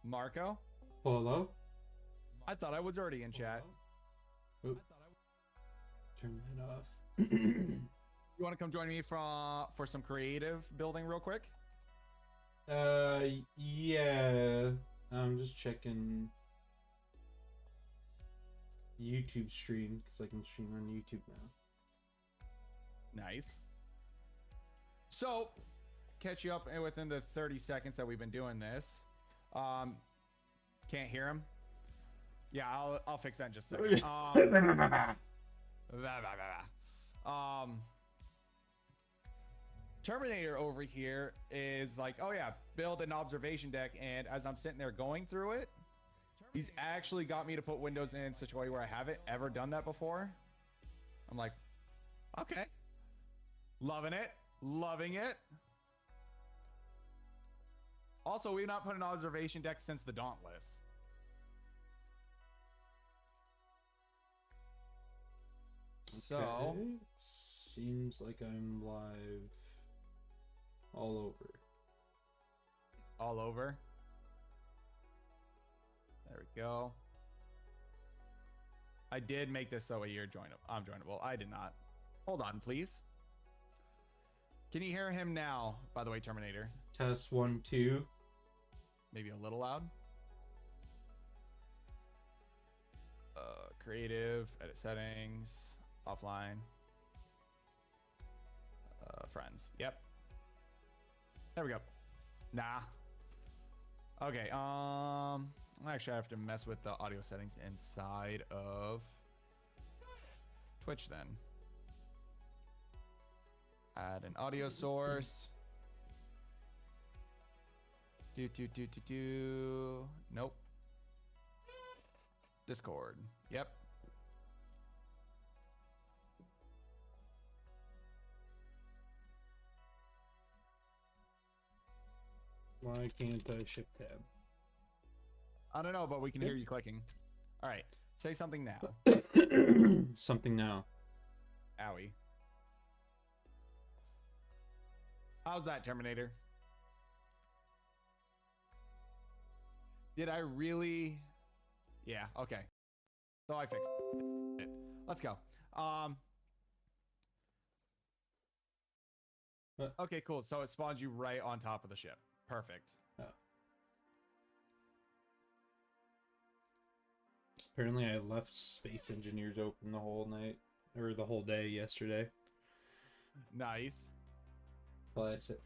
Marco? Hello? I thought I was already in chat. Oop. Turn that off. You want to come join me for some creative building real quick? Yeah. I'm just checking YouTube stream because I can stream on YouTube now. Nice. So, catch you up within the 30 seconds that we've been doing this. Can't hear him? Yeah, I'll fix that in just a second. Terminator over here is like, oh yeah, build an observation deck, and as I'm sitting there going through it, he's actually got me to put windows in such a way where I haven't ever done that before. I'm like, okay. Loving it. Loving it. Also, we've not put an observation deck since the Dauntless. So, okay. Seems like I'm live all over. All over. There we go. I did make this so you're joinable. I'm joinable. I did not. Hold on, please. Can you hear him now, by the way, Terminator? Test 1, 2. Maybe a little loud. Creative, edit settings, offline. Friends. Yep. There we go. Nah. Okay. Actually, I have to mess with the audio settings inside of Twitch then. Add an audio source. Nope. Discord. Yep. Why can't I shift tab? I don't know, but we can hear you clicking. All right. Say something now. Something now. Owie. How's that, Terminator? Did I really? Yeah, okay. So I fixed it. Let's go. Okay, cool. So it spawns you right on top of the ship. Perfect. Oh. Apparently I left Space Engineers open the whole night, or the whole day yesterday. Nice. Classic.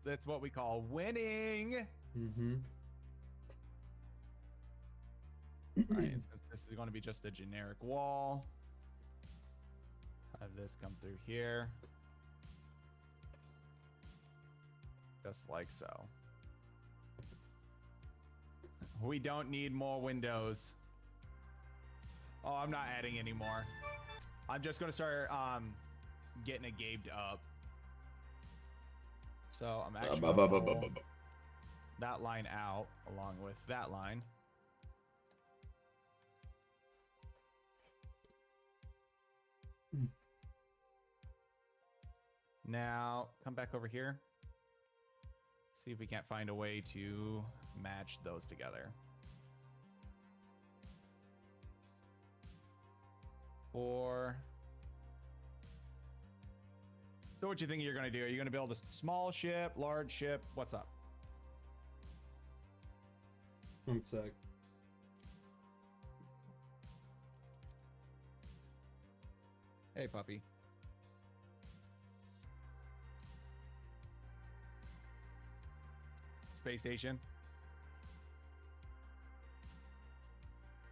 That's what we call winning. Mm-hmm. All right, and since this is going to be just a generic wall, have this come through here. Just like so. We don't need more windows. Oh, I'm not adding any more. I'm just going to start getting it gaved up. So I'm actually gonna pull that line out along with that line. Now come back over here. See if we can't find a way to match those together. So what you think you're gonna do? Are you gonna build a small ship, large ship? What's up? 1 sec. Hey, puppy. Space station.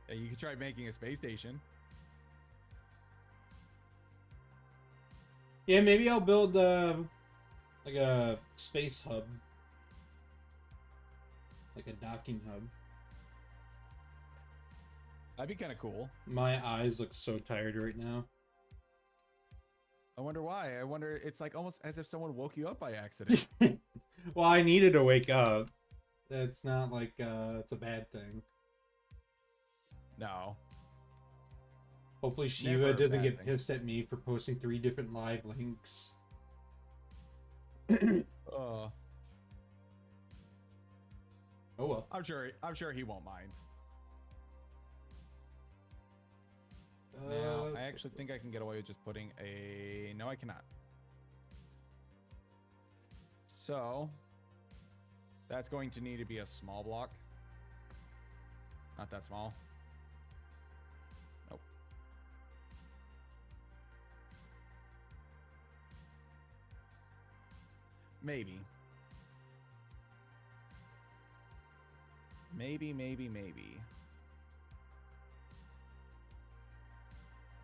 Yeah, you could try making a space station. Yeah, maybe I'll build like a space hub, like a docking hub. That'd be kind of cool. My eyes look so tired right now. I wonder why. I wonder, it's like almost as if someone woke you up by accident. Well, I needed to wake up. It's not like it's a bad thing. No. Hopefully Never Shiva a doesn't bad get thing. pissed at me for posting 3 different live links. Oh well. I'm sure he won't mind. Now, I actually think I can get away with just putting a... No, I cannot. So, that's going to need to be a small block. Not that small. Nope. Maybe. Maybe.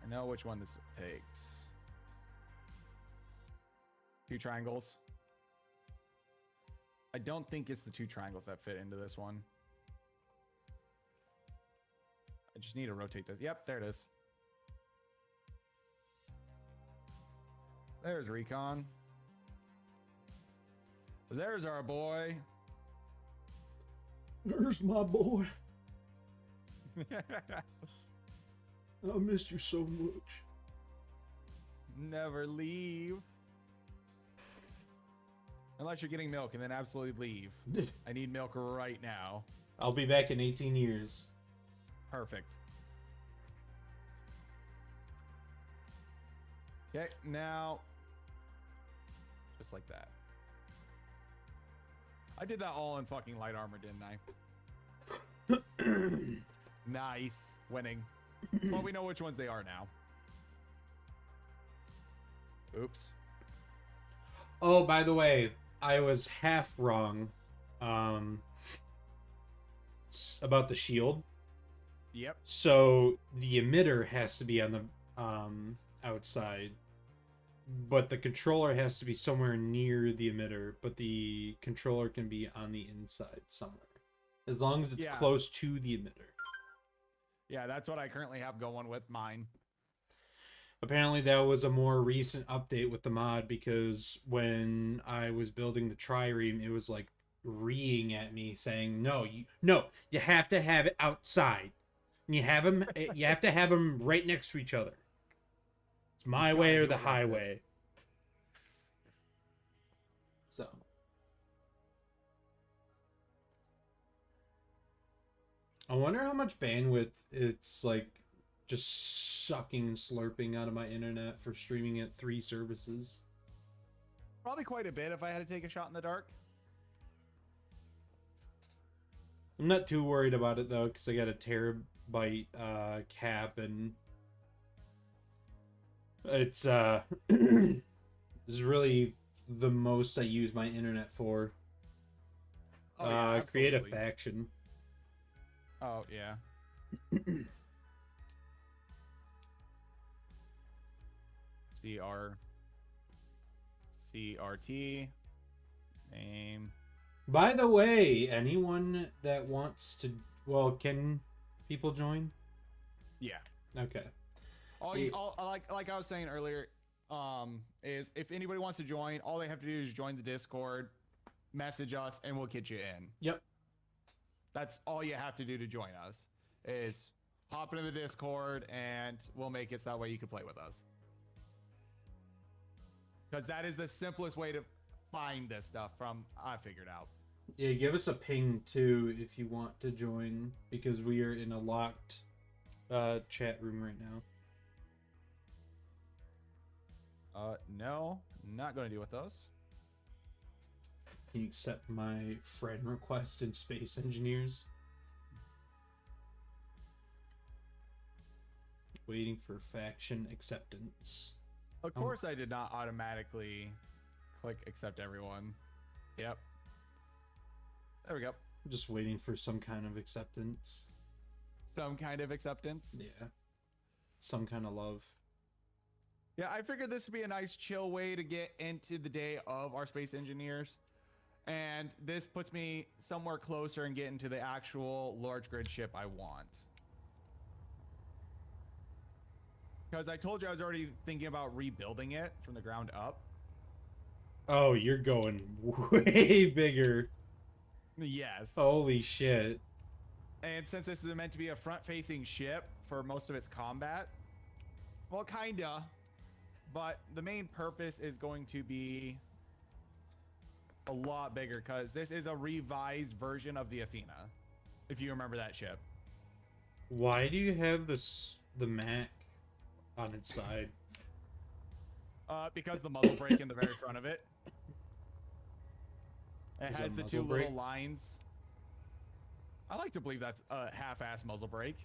I know which one this takes. 2 triangles. I don't think it's the 2 triangles that fit into this one. I just need to rotate this. Yep, there it is. There's Recon. There's our boy. There's my boy. I missed you so much. Never leave. Unless you're getting milk, and then absolutely leave. I need milk right now. I'll be back in 18 years. Perfect. Okay, now... Just like that. I did that all in fucking light armor, didn't I? Nice. Winning. Well, we know which ones they are now. Oops. Oh, by the way, I was half wrong about the shield. Yep. So the emitter has to be on the outside, but the controller has to be somewhere near the emitter, but the controller can be on the inside somewhere. As long as it's close to the emitter. Yeah, that's what I currently have going with mine. Apparently that was a more recent update with the mod, because when I was building the trireme, it was like reeing at me saying, no, you have to have it outside. And you have to have them right next to each other. It's my way or the highway. So I wonder how much bandwidth it's like just sucking and slurping out of my internet for streaming at 3 services. Probably quite a bit if I had to take a shot in the dark. I'm not too worried about it though, because I got a terabyte cap, and it's this is really the most I use my internet for. Oh, yeah, create a faction. Oh yeah. CRT name. By the way, anyone that wants to, well, can people join? Yeah. Okay. Like I was saying earlier, is if anybody wants to join, all they have to do is join the Discord, message us, and we'll get you in. Yep. That's all you have to do to join us, is hop into the Discord, and we'll make it so that way you can play with us. Because that is the simplest way to find this stuff I figured out. Yeah, give us a ping too if you want to join, because we are in a locked chat room right now. No, not going to deal with those. Can you accept my friend request in Space Engineers? Waiting for faction acceptance. Of course, I did not automatically click accept everyone. Yep. There we go. I'm just waiting for some kind of acceptance. Some kind of acceptance. Yeah. Some kind of love. Yeah, I figured this would be a nice chill way to get into the day of our space engineers. And this puts me somewhere closer and get into the actual large grid ship I want. Because I told you I was already thinking about rebuilding it from the ground up. Oh, you're going way bigger. Yes. Holy shit. And since this is meant to be a front-facing ship for most of its combat, well, kinda, but the main purpose is going to be a lot bigger because this is a revised version of the Athena, if you remember that ship. Why do you have the Mac on its side? Because the muzzle brake in the very front of it. It has the two little lines. I like to believe that's a half-ass muzzle brake.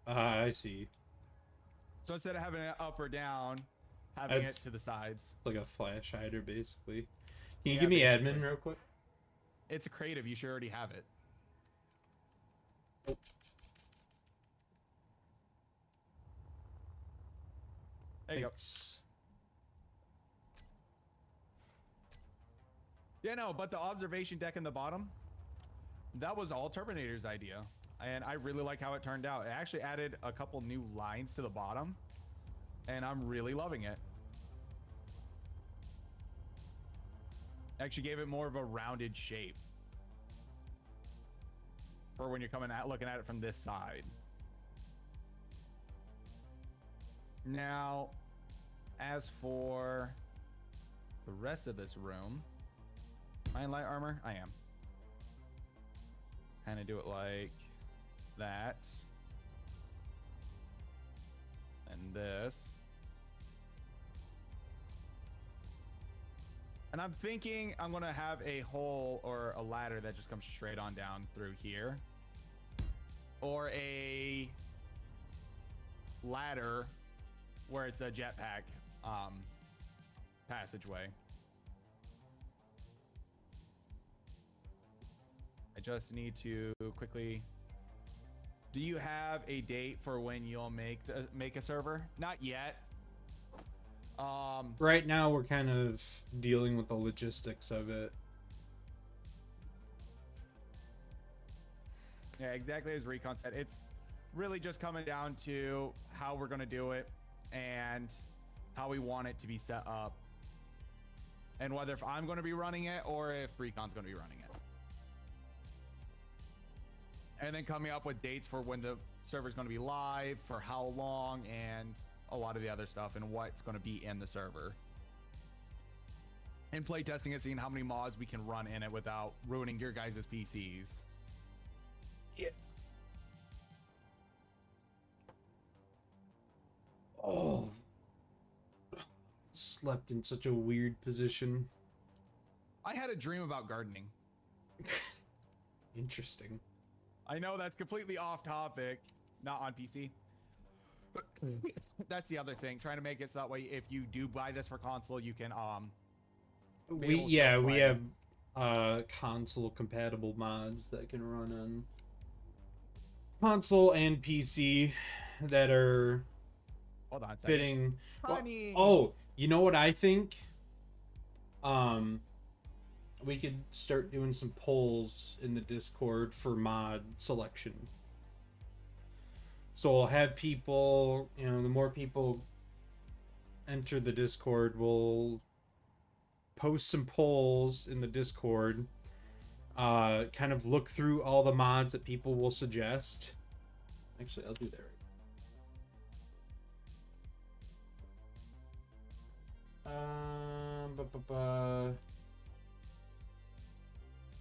I see. So instead of having it up or down, having it to the sides. It's like a flash hider, basically. Can you Yeah, give me basically. admin real quick? It's a creative. You should already have it. Oh. There you go. Yeah, no, but the observation deck in the bottom, that was all Terminator's idea. And I really like how it turned out. It actually added a couple new lines to the bottom, and I'm really loving it. Actually gave it more of a rounded shape for when you're coming out looking at it from this side. Now, as for the rest of this room, am I in light armor? I am. Kind of do it like that. And this. And I'm thinking I'm going to have a hole or a ladder that just comes straight on down through here. Or a ladder where it's a jetpack passageway. I just need to quickly. Do you have a date for when you'll make a server? Not yet. Right now we're kind of dealing with the logistics of it. Yeah, exactly as Recon said. It's really just coming down to how we're going to do it and how we want it to be set up. And whether if I'm going to be running it or if Recon's going to be running it. And then coming up with dates for when the server's going to be live, for how long, and a lot of the other stuff, and what's going to be in the server. And play testing it, seeing how many mods we can run in it without ruining your guys' PCs. Yeah. Oh. Slept in such a weird position. I had a dream about gardening. Interesting. I know that's completely off topic, not on PC. That's the other thing, trying to make it so that way if you do buy this for console, you can we have console compatible mods that can run on console and PC that are hold on a second. fitting. Honey. Oh, you know what I think? We could start doing some polls in the Discord for mod selection. So I'll have people, the more people enter the Discord, we'll post some polls in the Discord, kind of look through all the mods that people will suggest. Actually, I'll do that right.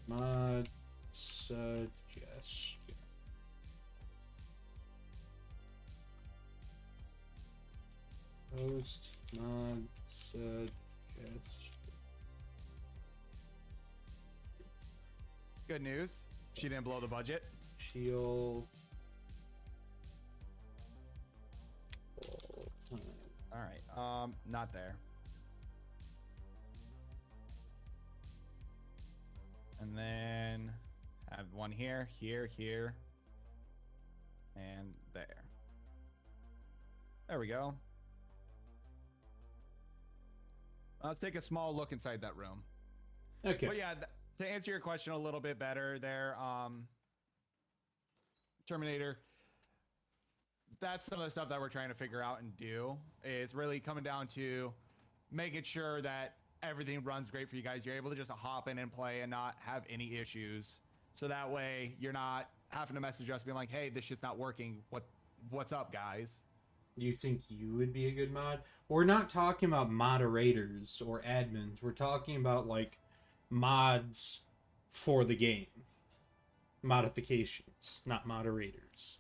Mod suggestion. Post mod suggestion. Good news. She didn't blow the budget. Shield. All right. Not there. And then have one here, here, here, and there. There we go. Let's take a small look inside that room. Okay. But yeah, to answer your question a little bit better there, Terminator, that's some of the stuff that we're trying to figure out and do is really coming down to making sure that everything runs great for you guys. You're able to just hop in and play and not have any issues. So that way you're not having to message us being like, hey, this shit's not working. What's up, guys? You think you would be a good mod? We're not talking about moderators or admins. We're talking about like mods for the game. Modifications, not moderators.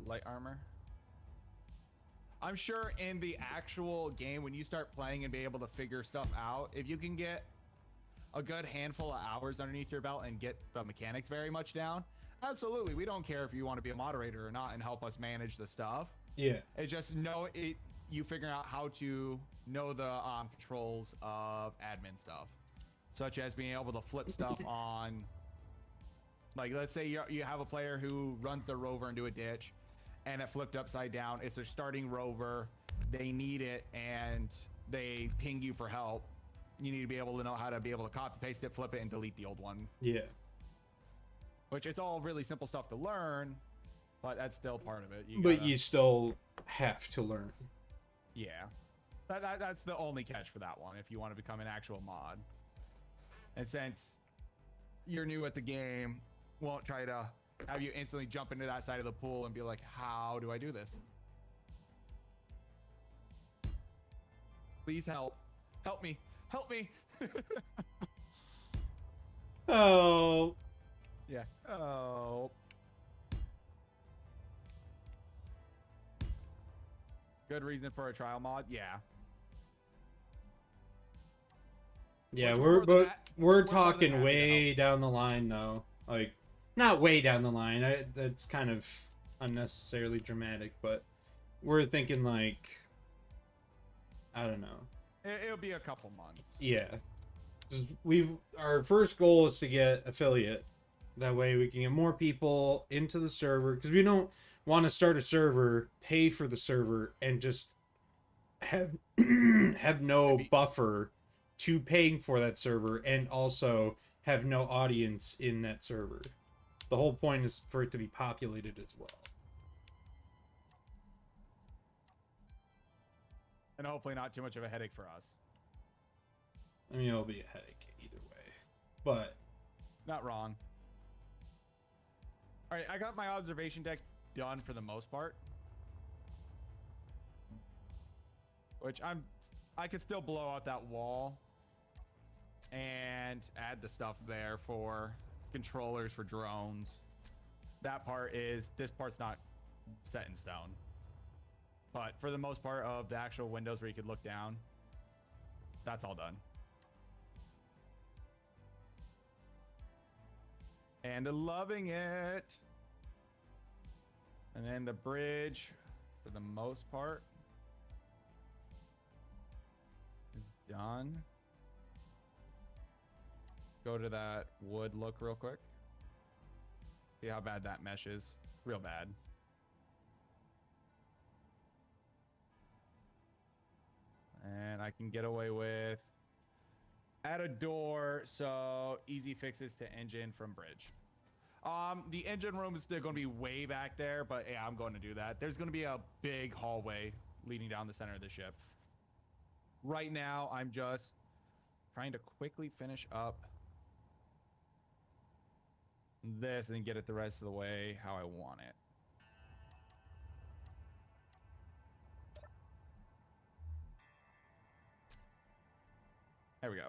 Light armor. I'm sure in the actual game, when you start playing and be able to figure stuff out, if you can get a good handful of hours underneath your belt and get the mechanics very much down, absolutely. We don't care if you want to be a moderator or not and help us manage the stuff. Yeah. It's just you figuring out how to know the controls of admin stuff, such as being able to flip stuff on. Like, let's say you have a player who runs their rover into a ditch and it flipped upside down. It's their starting rover. They need it and they ping you for help. You need to be able to know how to be able to copy paste it, flip it, and delete the old one. Yeah. Which it's all really simple stuff to learn, but that's still part of it. But you still have to learn. Yeah. That's the only catch for that one if you want to become an actual mod. And since you're new at the game, won't try to have you instantly jump into that side of the pool and be like, how do I do this? Please help. Help me. Help me. Oh. Yeah. Oh. Good reason for a trial mod? Yeah. Yeah, Which we're talking way down the line though. Like, not way down the line. That's kind of unnecessarily dramatic, but we're thinking like, I don't know. It'll be a couple months. Yeah. Our first goal is to get affiliate. That way we can get more people into the server, because we don't want to start a server, pay for the server, and just have have no buffer to paying for that server, and also have no audience in that server. The whole point is for it to be populated as well. And hopefully not too much of a headache for us. I mean, it'll be a headache either way, but not wrong. All right, I got my observation deck done for the most part, which I could still blow out that wall and add the stuff there for controllers for drones. This part's not set in stone, but for the most part of the actual windows where you could look down, that's all done. And loving it. And then the bridge, for the most part, is done. Go to that wood look real quick. See how bad that meshes. Real bad. And I can get away with add a door, so easy fixes to engine from bridge. The engine room is still going to be way back there, but yeah, I'm going to do that. There's going to be a big hallway leading down the center of the ship. Right now, I'm just trying to quickly finish up this and get it the rest of the way how I want it. There we go.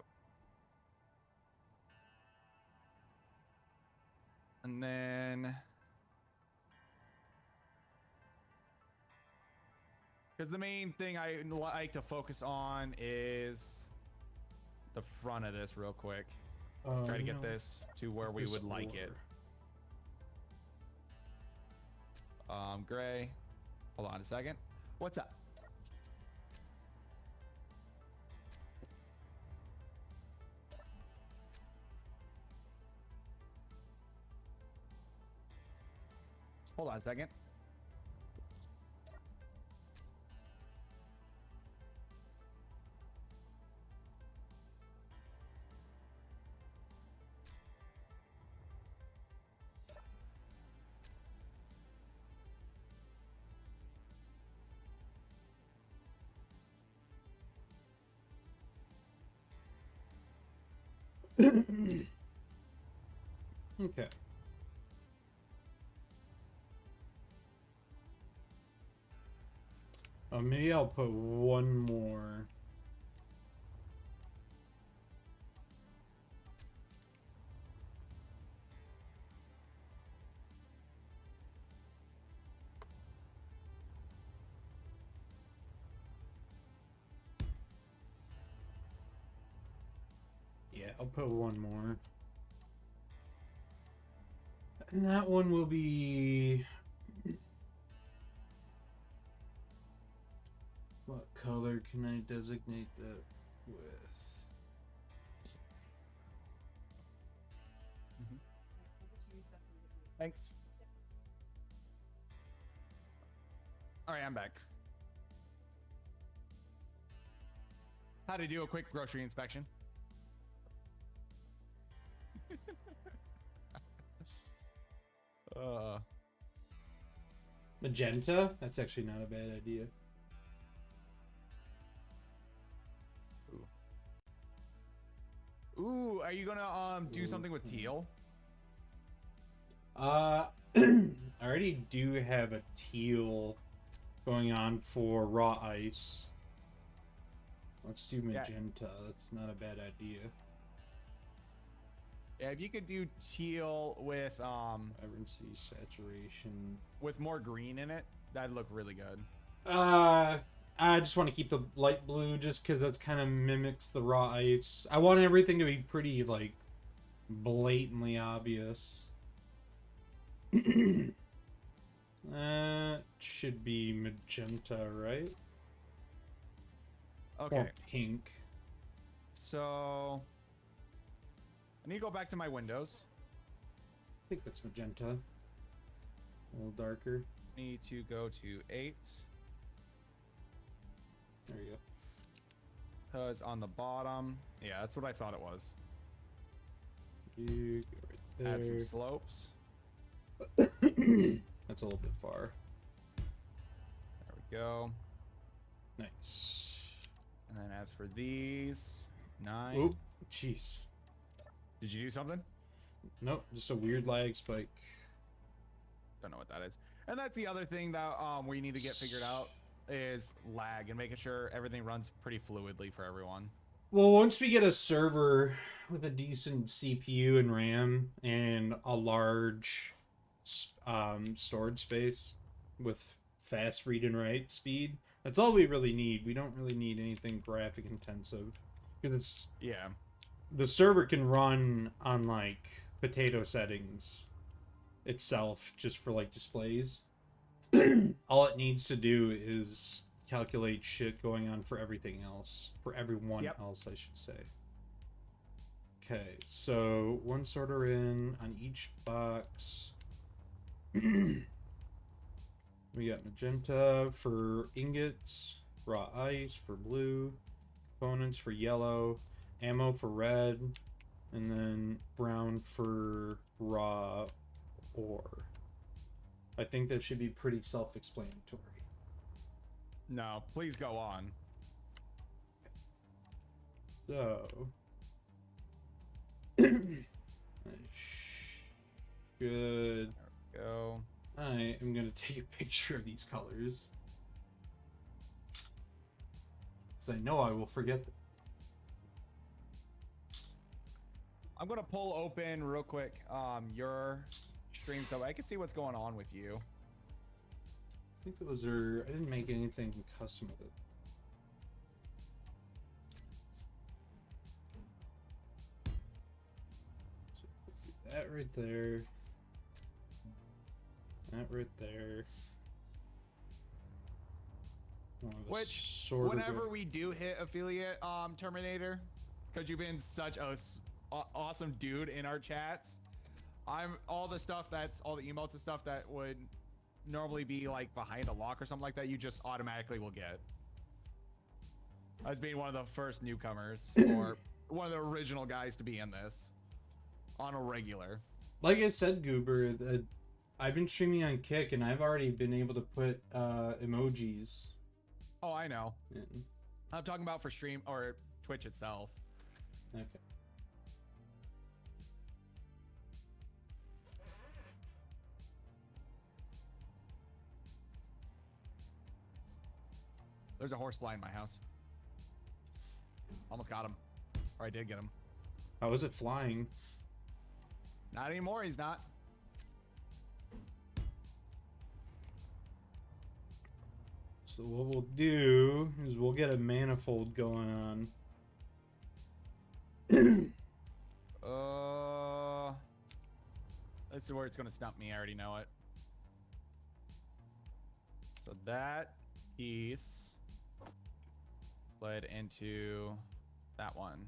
And then, because the main thing I like to focus on is the front of this real quick. Try to get this to where we would like it. Gray. Hold on a second. What's up? Hold on a second. Okay. Maybe I'll put one more. Yeah, I'll put one more. And that one will be... What color can I designate that with? Thanks. All right, I'm back. How to do a quick grocery inspection. Magenta? That's actually not a bad idea. Ooh, are you gonna do something with teal? I already do have a teal going on for raw ice. Let's do magenta. Yeah. That's not a bad idea. Yeah, if you could do teal with vibrancy, saturation, with more green in it, that'd look really good. I just want to keep the light blue just because that's kind of mimics the raw ice. I want everything to be pretty like blatantly obvious. Should be magenta, right? Okay. Or pink. So I need to go back to my windows. I think that's magenta. A little darker. Need to go to 8. There you go. Because on the bottom, yeah, that's what I thought it was. You go right there. Add some slopes. That's a little bit far. There we go. Nice. And then as for these, 9. Oop, jeez. Did you do something? Nope, just a weird lag spike. Don't know what that is. And that's the other thing that we need to get figured out is lag and making sure everything runs pretty fluidly for everyone. Well, once we get a server with a decent CPU and RAM and a large storage space with fast read and write speed, that's all we really need. We don't really need anything graphic intensive because it's the server can run on like potato settings itself just for like displays. All it needs to do is calculate shit going on for everything else, for everyone else, I should say. Okay, so one sorter in on each box. We got magenta for ingots, raw ice for blue, components for yellow, ammo for red, and then brown for raw ore. I think that should be pretty self-explanatory. No, please go on. So, good. There we go. I am gonna take a picture of these colors, because I know I will forget them. I'm gonna pull open real quick your stream so I can see what's going on with you. I think those are... I didn't make anything custom with it. So do that right there. That right there. Which, whenever we do hit affiliate Terminator, because you've been such a awesome dude in our chats, all the emotes and stuff that would normally be like behind a lock or something like that, you just automatically will get. As being one of the first newcomers or one of the original guys to be in this on a regular. Like I said, Goober, I've been streaming on Kick and I've already been able to put emojis. Oh, I know. In. I'm talking about for stream or Twitch itself. Okay. There's a horse fly in my house. Almost got him. Or I did get him. How is it flying? Not anymore, he's not. So what we'll do is we'll get a manifold going on. This is where it's gonna stump me. I already know it. So that piece led into that one.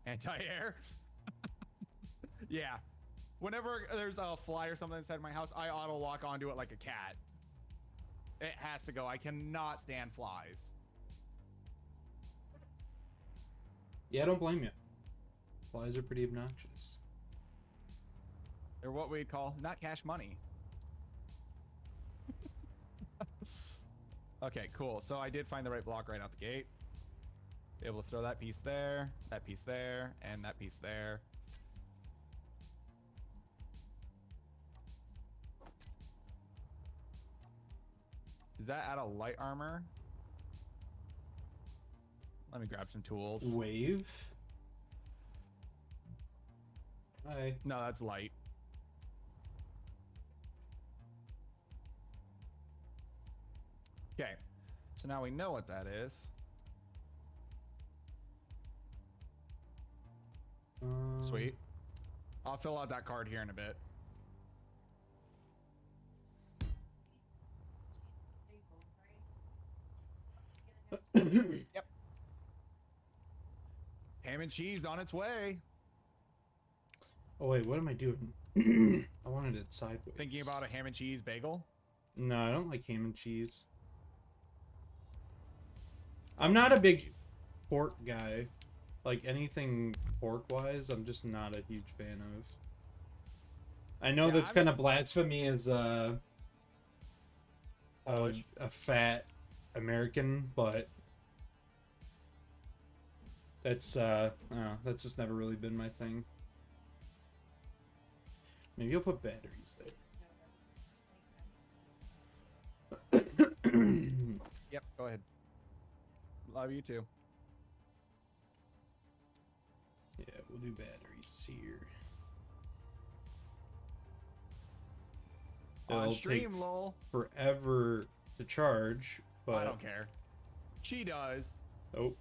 Anti-air. Yeah. Whenever there's a fly or something inside my house, I auto lock onto it like a cat. It has to go. I cannot stand flies. Yeah, I don't blame you. Flies are pretty obnoxious. They're what we'd call not cash money. Okay, cool. So I did find the right block right out the gate. Be able to throw that piece there, and that piece there. Is that out of light armor? Let me grab some tools. Wave? Hi. No, that's light. Okay, so now we know what that is. Sweet. I'll fill out that card here in a bit. Yep. Ham and cheese on its way. Oh wait, what am I doing? I wanted it sideways. Thinking about a ham and cheese bagel? No, I don't like ham and cheese. I'm not a big pork guy. Like anything pork-wise, I'm just not a huge fan of. I know that's kind of blasphemy as a fat American, but that's just never really been my thing. Maybe you'll put batteries there. Yep, go ahead. Love you too. Yeah, we'll do batteries here. On It'll stream, take lol. forever to charge, but I don't care. She does. Oh.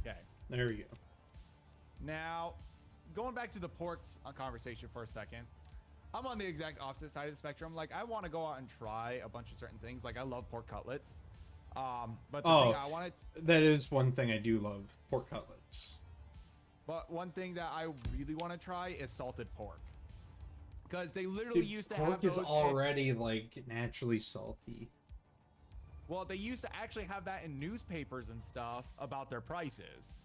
Okay. There we go. Now, going back to the pork conversation for a second. I'm on the exact opposite side of the spectrum. Like, I want to go out and try a bunch of certain things. Like, I love pork cutlets. But the thing I want to... That is one thing I do love, pork cutlets. But one thing that I really want to try is salted pork. Because they literally used to have those... Pork is already, like, naturally salty. Well, they used to actually have that in newspapers and stuff about their prices.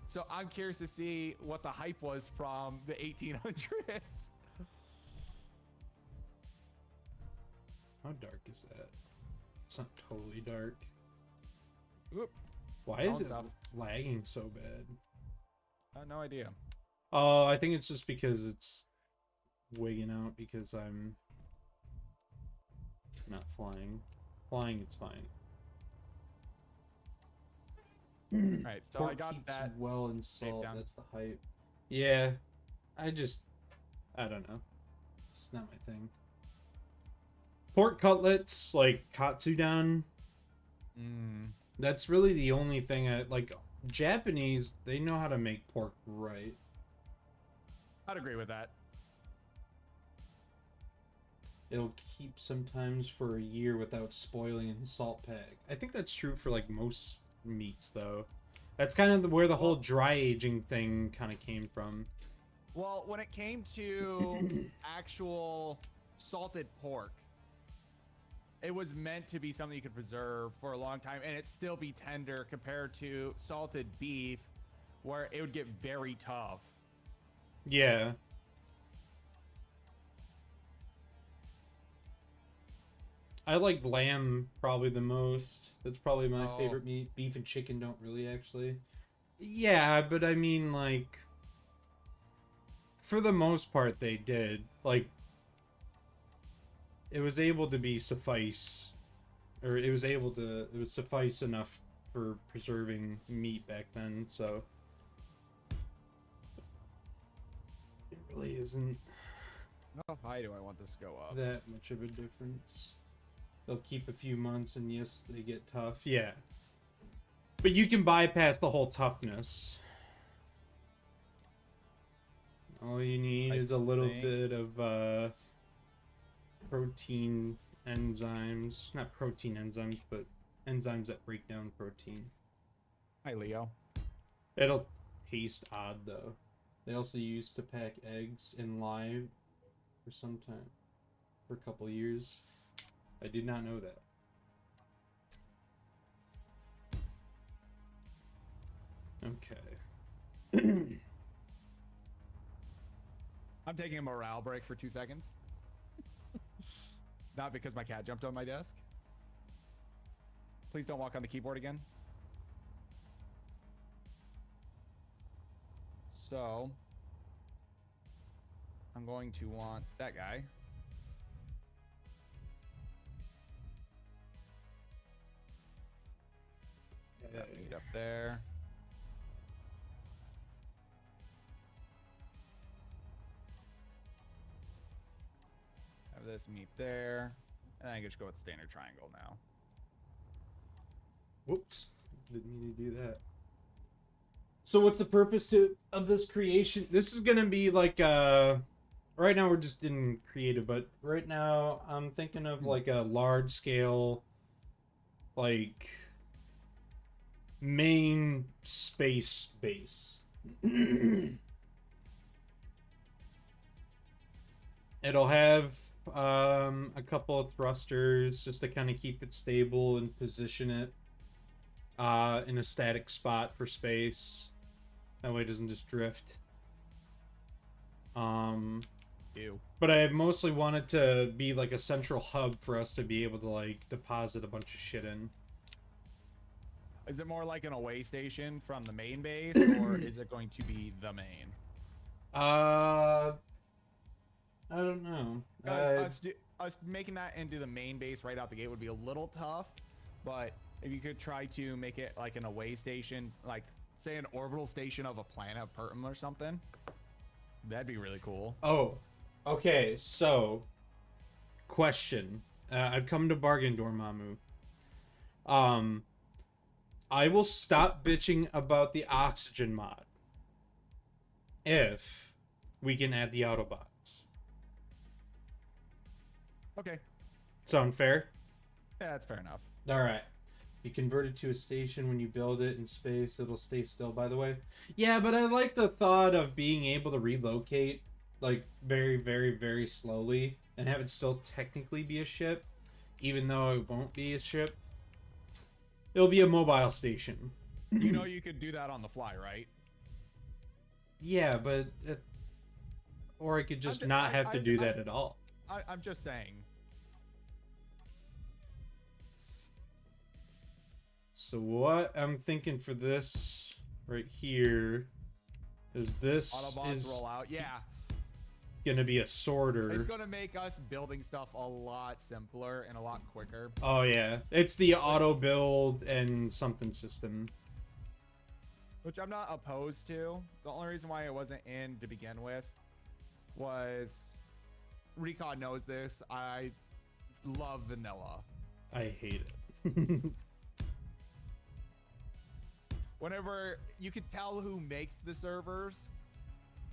So I'm curious to see what the hype was from the 1800s. How dark is that? It's not totally dark. Oop. Why is it lagging so bad? I have no idea. Oh, I think it's just because it's wigging out because I'm not flying. Flying, it's fine. Right, so Pork I got keeps that well in salt. down. That's the hype. Yeah, I don't know. It's not my thing. Pork cutlets, like katsudon. Mm. That's really the only thing I like. Japanese, they know how to make pork right. I'd agree with that. It'll keep sometimes for a year without spoiling in the salt pack. I think that's true for like most meats, though. That's kind of where the whole dry aging thing kind of came from. Well, when it came to actual salted pork, it was meant to be something you could preserve for a long time and it still be tender compared to salted beef, where it would get very tough. Yeah. I like lamb probably the most. That's probably my favorite meat. Beef and chicken don't really actually. Yeah, but I mean, like, for the most part, they did. Like, it was able to be suffice, or it was suffice enough for preserving meat back then, so. It really isn't. How high do I want this to go up? That much of a difference. They'll keep a few months, and yes, they get tough. Yeah. But you can bypass the whole toughness. All you need is a little bit of protein enzymes. Not protein enzymes, but enzymes that break down protein. Hi, Leo. It'll taste odd, though. They also used to pack eggs in live for some time. For a couple years. I did not know that. Okay. I'm taking a morale break for 2 seconds. Not because my cat jumped on my desk. Please don't walk on the keyboard again. So, I'm going to want that guy. That meat up there. Have this meat there. And I can just go with the standard triangle now. Whoops. Didn't mean to do that. So what's the purpose of this creation? This is gonna be like right now we're just in creative, but right now I'm thinking of like a large scale, like, main space base. It'll have a couple of thrusters just to kind of keep it stable and position it in a static spot for space. That way it doesn't just drift. Ew. But I mostly wanted to be like a central hub for us to be able to like deposit a bunch of shit in. Is it more like an away station from the main base, or is it going to be the main? I don't know. Us making that into the main base right out the gate would be a little tough, but if you could try to make it like an away station, like say an orbital station of a planet of Pertum or something, that'd be really cool. Oh, okay. So, question. I've come to bargain, Dormammu. I will stop bitching about the oxygen mod if we can add the Autobots. Okay. Sound fair? Yeah, that's fair enough. All right. You convert it to a station when you build it in space. It'll stay still, by the way. Yeah, but I like the thought of being able to relocate, like, very, very, very slowly and have it still technically be a ship, even though it won't be a ship. It'll be a mobile station. You know you could do that on the fly, right? Yeah, but... or I could just not have to do that at all. I'm just saying. So what I'm thinking for this right here is this Autobots roll out. Yeah. Gonna be a sorter. It's gonna make us building stuff a lot simpler and a lot quicker. Oh yeah, it's the auto build and something system. which I'm not opposed to. The only reason why I wasn't in to begin with was Recon knows this. I love vanilla. I hate it. Whenever you can tell who makes the servers,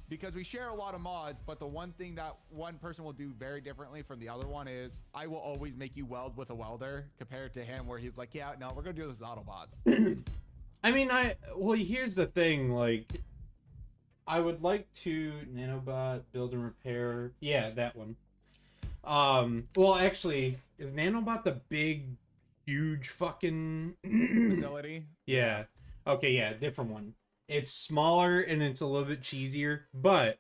because we share a lot of mods, but the one thing that one person will do very differently from the other one is I will always make you weld with a welder compared to him where he's like, yeah, no, we're gonna do this with Autobots. I mean, well, here's the thing, like, I would like to nanobot build and repair. Yeah, that one. Well, actually, is nanobot the big, huge fucking Facility? Yeah. Okay, yeah, different one. It's smaller and it's a little bit cheesier, but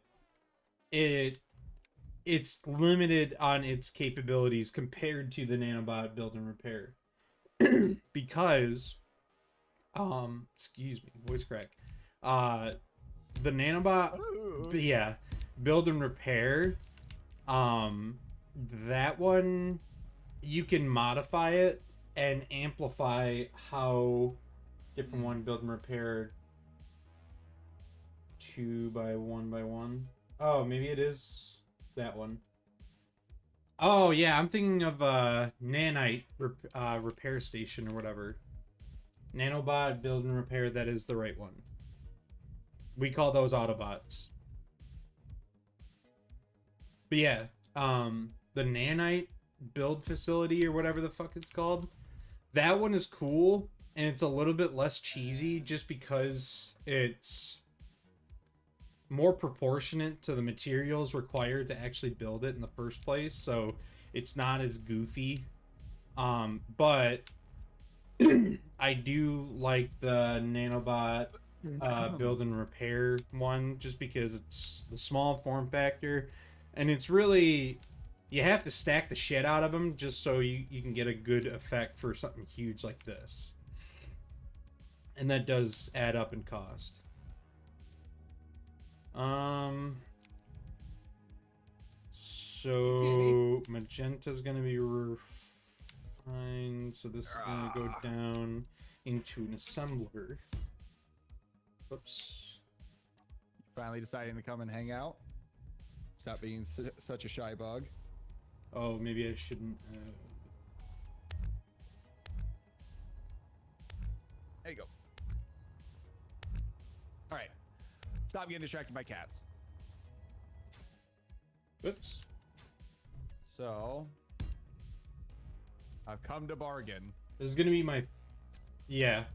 it's limited on its capabilities compared to the nanobot build and repair. Because excuse me, voice crack. The nanobot yeah, build and repair, that one you can modify it and amplify how different one build and repair 2 by 1 by 1. Oh, maybe it is that one. Oh yeah, I'm thinking of nanite repair station or whatever. Nanobot build and repair, that is the right one. We call those Autobots. But yeah, the nanite build facility or whatever the fuck it's called, that one is cool, and it's a little bit less cheesy just because it's more proportionate to the materials required to actually build it in the first place, so it's not as goofy. But I do like the nanobot build and repair one just because it's the small form factor, and it's really, you have to stack the shit out of them just so you can get a good effect for something huge like this, and that does add up in cost. So magenta's gonna be refined, so this is gonna go down into an assembler. Oops. Finally deciding to come and hang out. Stop being such a shy bug. Oh, maybe I shouldn't. There you go. All right. Stop getting distracted by cats. Oops. So, I've come to bargain. This is gonna be my, yeah.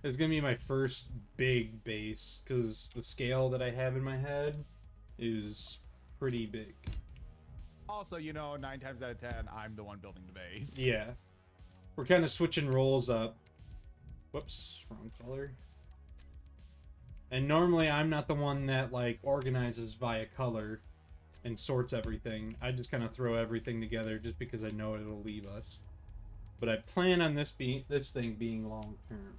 It's gonna be my first big base because the scale that I have in my head is pretty big. Also, you know, 9 times out of 10, I'm the one building the base. Yeah. We're kind of switching roles up. Whoops, wrong color. And normally I'm not the one that like organizes via color and sorts everything. I just kind of throw everything together just because I know it'll leave us. But I plan on this thing being long term.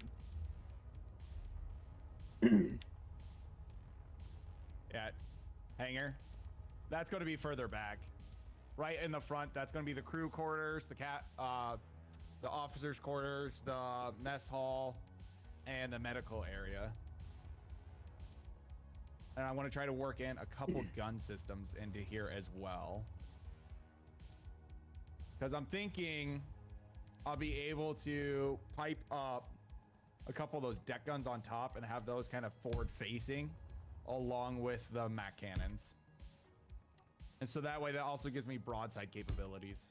Yeah, hangar. That's going to be further back. Right in the front, that's going to be the crew quarters, the officers' quarters, the mess hall, and the medical area. And I want to try to work in a couple gun systems into here as well. Because I'm thinking I'll be able to pipe up a couple of those deck guns on top and have those kind of forward facing along with the Mac cannons. And so that way that also gives me broadside capabilities.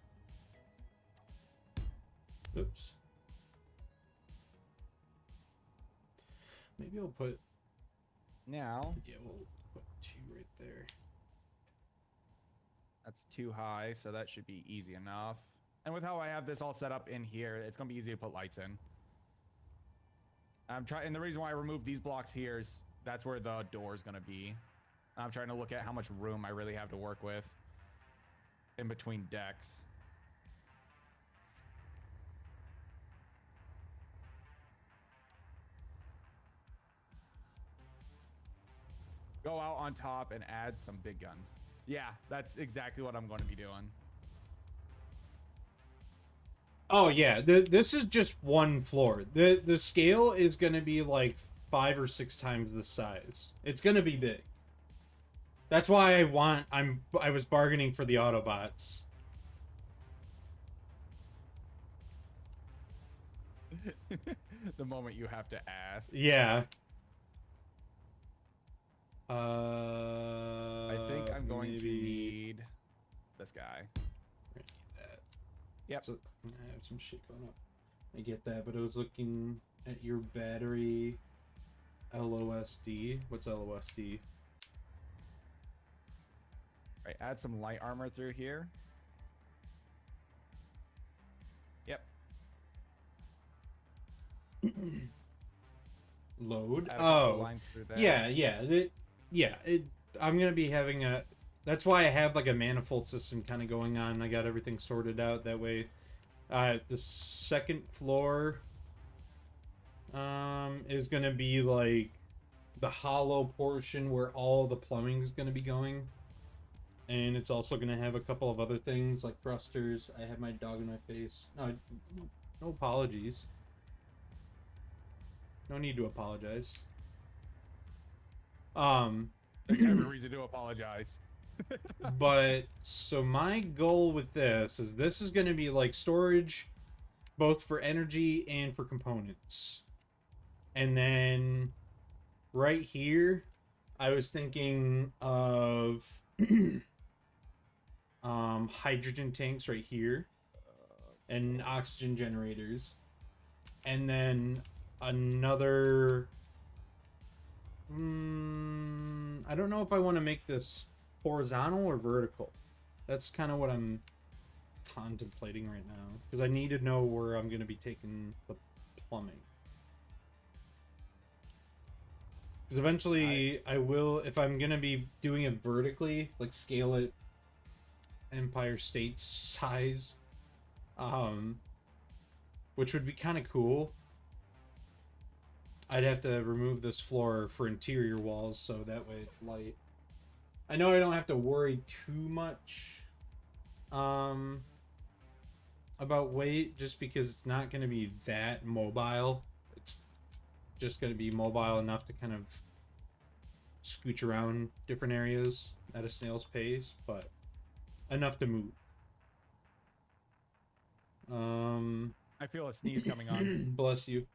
Oops. Maybe I'll put... Now... Yeah, we'll put 2 right there. That's too high, so that should be easy enough. And with how I have this all set up in here, it's going to be easy to put lights in. And the reason why I removed these blocks here is that's where the door is going to be. I'm trying to look at how much room I really have to work with in between decks. Go out on top and add some big guns. Yeah, that's exactly what I'm going to be doing. Oh yeah, this is just one floor. The scale is going to be like 5 or 6 times the size. It's gonna be big. That's why I was bargaining for the Autobots. The moment you have to ask. Yeah. I think I'm going to need this guy. Need that. Yep. So I have some shit going up. I get that, but I was looking at your battery LOSD. What's LOSD? Right, add some light armor through here. Yep. Load. Add a couple lines through there. Yeah. I'm gonna be having a. That's why I have like a manifold system kind of going on. I got everything sorted out that way. The second floor is gonna be like the hollow portion where all the plumbing is gonna be going, and it's also gonna have a couple of other things like thrusters. I have my dog in my face. No apologies. No need to apologize. There's every reason to apologize. But so my goal with this is going to be like storage both for energy and for components. And then right here I was thinking of hydrogen tanks right here and oxygen generators. And then another I don't know if I want to make this horizontal or vertical. That's kind of what I'm contemplating right now, because I need to know where I'm going to be taking the plumbing. Because eventually I will, if I'm going to be doing it vertically, like scale it Empire State size, which would be kind of cool. I'd have to remove this floor for interior walls, so that way it's light. I know I don't have to worry too much about weight, just because it's not going to be that mobile. It's just going to be mobile enough to kind of scooch around different areas at a snail's pace, but enough to move. I feel a sneeze coming on. Bless you.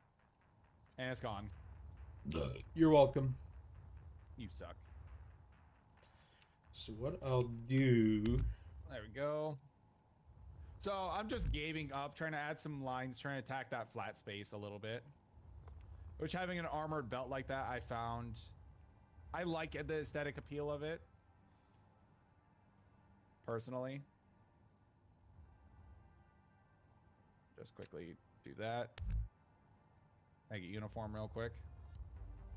And it's gone. You're welcome. You suck. So what I'll do... There we go. So I'm just gaving up, trying to add some lines, trying to attack that flat space a little bit. Which, having an armored belt like that, I found... I like the aesthetic appeal of it. Personally. Just quickly do that. Make it uniform real quick.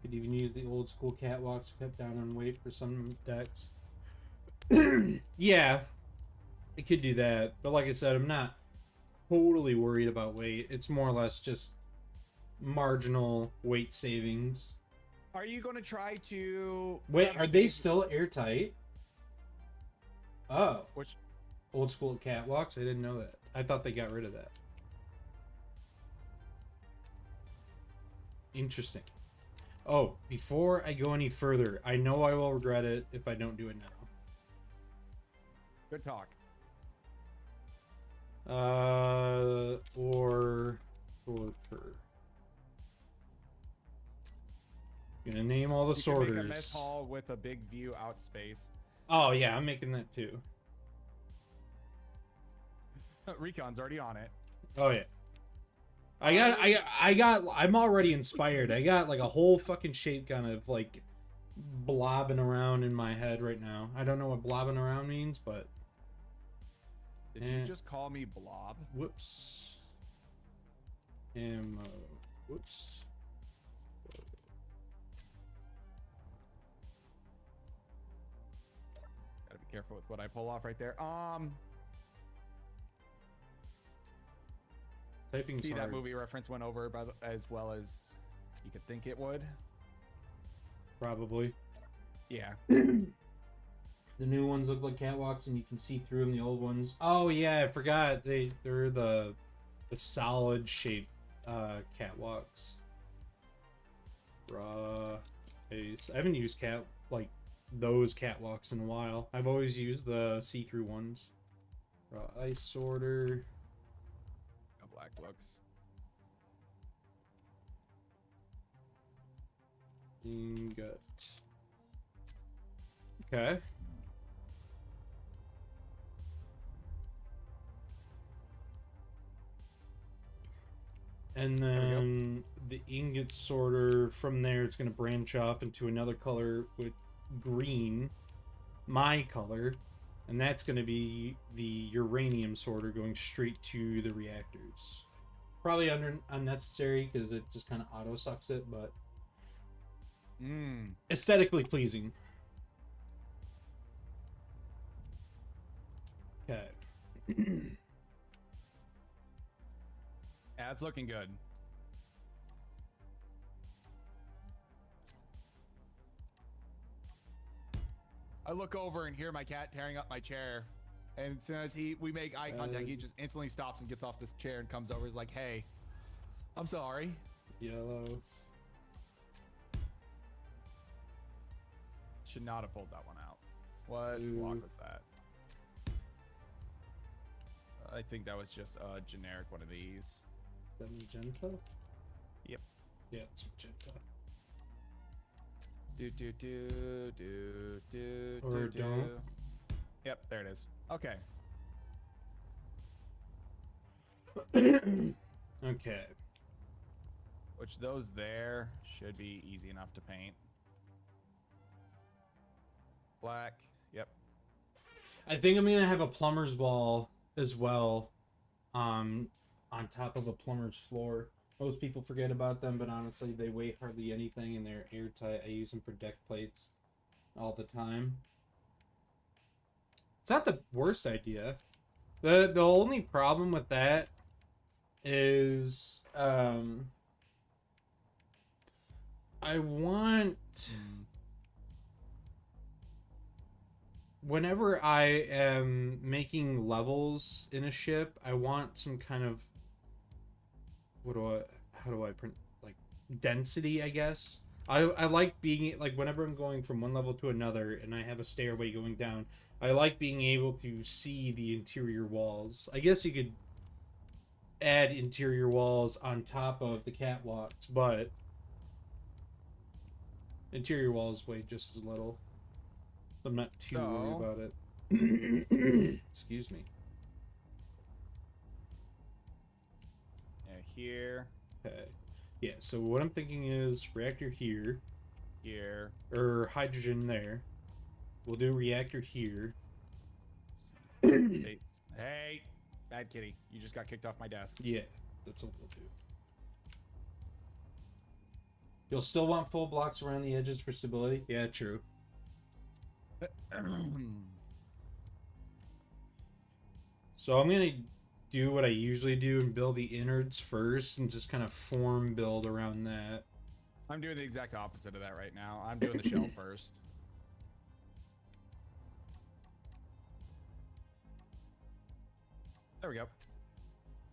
Could even use the old school catwalks kept down on weight for some decks. Yeah, I could do that, but like I said, I'm not totally worried about weight. It's more or less just marginal weight savings. Are you going to try to... Wait, are they still airtight? Oh. Which... Old school catwalks? I didn't know that. I thought they got rid of that. Interesting. Oh, before I go any further, I know I will regret it if I don't do it now. Good talk. Or sorter. Gonna name all the you sorters. Can make a mess hall with a big view out space. Oh yeah, I'm making that too. Recon's already on it. Oh yeah. I'm already inspired. I got like a whole fucking shape kind of like blobbing around in my head right now. I don't know what blobbing around means, but... Did you just call me Blob? Whoops. Ammo. Whoops. Gotta be careful with what I pull off right there. Typing's See, hard. that movie reference went over as well as you could think it would. Probably. Yeah. The new ones look like catwalks, and you can see through them. The old ones. Oh yeah, I forgot. They're the solid shaped catwalks. Raw ice. I haven't used those catwalks in a while. I've always used the see-through ones. Raw ice sorter. No black looks. Ingot. Okay. And then the ingot sorter, from there it's going to branch off into another color with green, my color, and that's going to be the uranium sorter going straight to the reactors. Probably unnecessary because it just kind of auto sucks it, but aesthetically pleasing. Okay. Yeah, it's looking good. I look over and hear my cat tearing up my chair. And as soon as we make eye contact, he just instantly stops and gets off this chair and comes over. He's like, hey, I'm sorry. Yellow. Should not have pulled that one out. What block was that? I think that was just a generic one of these. Is that magenta? Yep. Yeah, it's magenta. Or don't. Yep, there it is. Okay. Okay. Which those there should be easy enough to paint. Black. Yep. I think I'm gonna have a plumber's ball as well, on top of a plumber's floor. Most people forget about them, but honestly, they weigh hardly anything and they're airtight. I use them for deck plates all the time. It's not the worst idea. The only problem with that is I want whenever I am making levels in a ship, I want some kind of how do I print, like, density, I guess. I like being, like, whenever I'm going from one level to another and I have a stairway going down, I like being able to see the interior walls. I guess you could add interior walls on top of the catwalks, but interior walls weigh just as little. I'm not too worried about it. Excuse me. Yeah, here. Okay. Yeah, so what I'm thinking is reactor here. Here. Or hydrogen there. We'll do reactor here. Hey, bad kitty. You just got kicked off my desk. Yeah, that's what we'll do. You'll still want full blocks around the edges for stability? Yeah, true. So I'm going to do what I usually do and build the innards first and just kind of form build around that. I'm doing the exact opposite of that right now. I'm doing the shell first. There we go.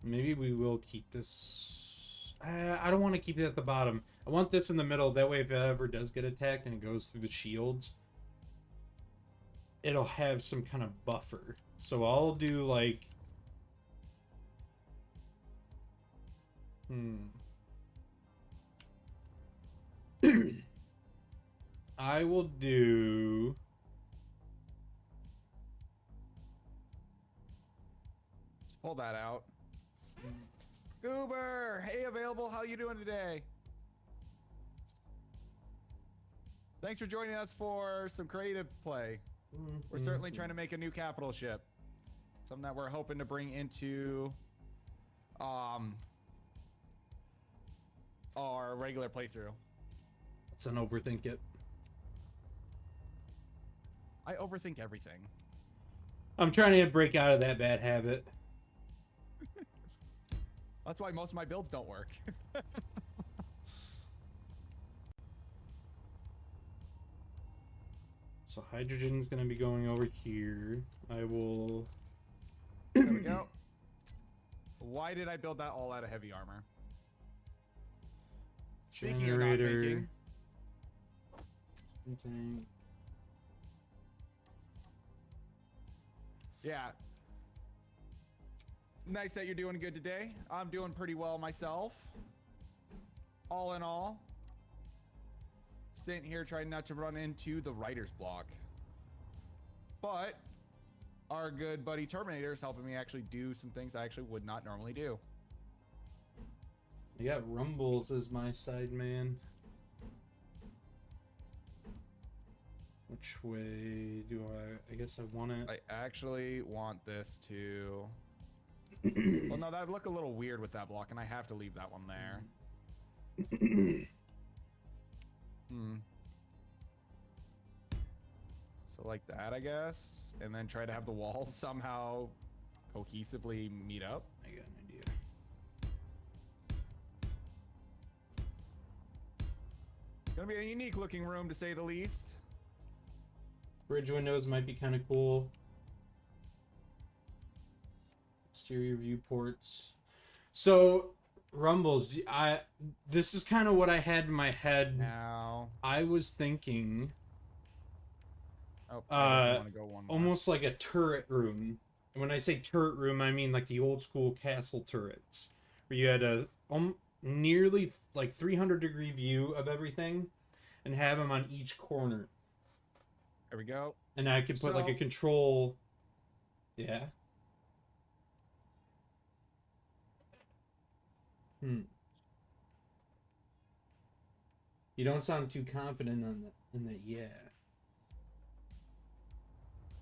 Maybe we will keep this. I don't want to keep it at the bottom. I want this in the middle. That way if it ever does get attacked and it goes through the shields, it'll have some kind of buffer. So I'll do like... I will do... Let's pull that out. Goober! Hey, available. How you doing today? Thanks for joining us for some creative play. We're certainly trying to make a new capital ship. Something that we're hoping to bring into our regular playthrough. Let's not overthink it. I overthink everything. I'm trying to break out of that bad habit. That's why most of my builds don't work. So hydrogen's going to be going over here. I will... There we go. Why did I build that all out of heavy armor? Speaking of not thinking, Okay. Yeah. Nice that you're doing good today. I'm doing pretty well myself. All in all, sitting here trying not to run into the writer's block. But our good buddy Terminator is helping me actually do some things I actually would not normally do. I got Rumbles as my side man. Which way do I guess I want it. I actually want this to... Well, no, that'd look a little weird with that block, and I have to leave that one there. So like that, I guess, and then try to have the walls somehow cohesively meet up. I got an idea. Gonna be a unique looking room to say the least. Bridge windows might be kind of cool. Exterior viewports. So Rumbles, this is kind of what I had in my head. Now I was thinking I want to go one more. almost like a turret room. And when I say turret room, I mean like the old school castle turrets, where you had a nearly like 300-degree view of everything, and have them on each corner. There we go. And I could put like a control. Yeah. You don't sound too confident on that. In that, yeah.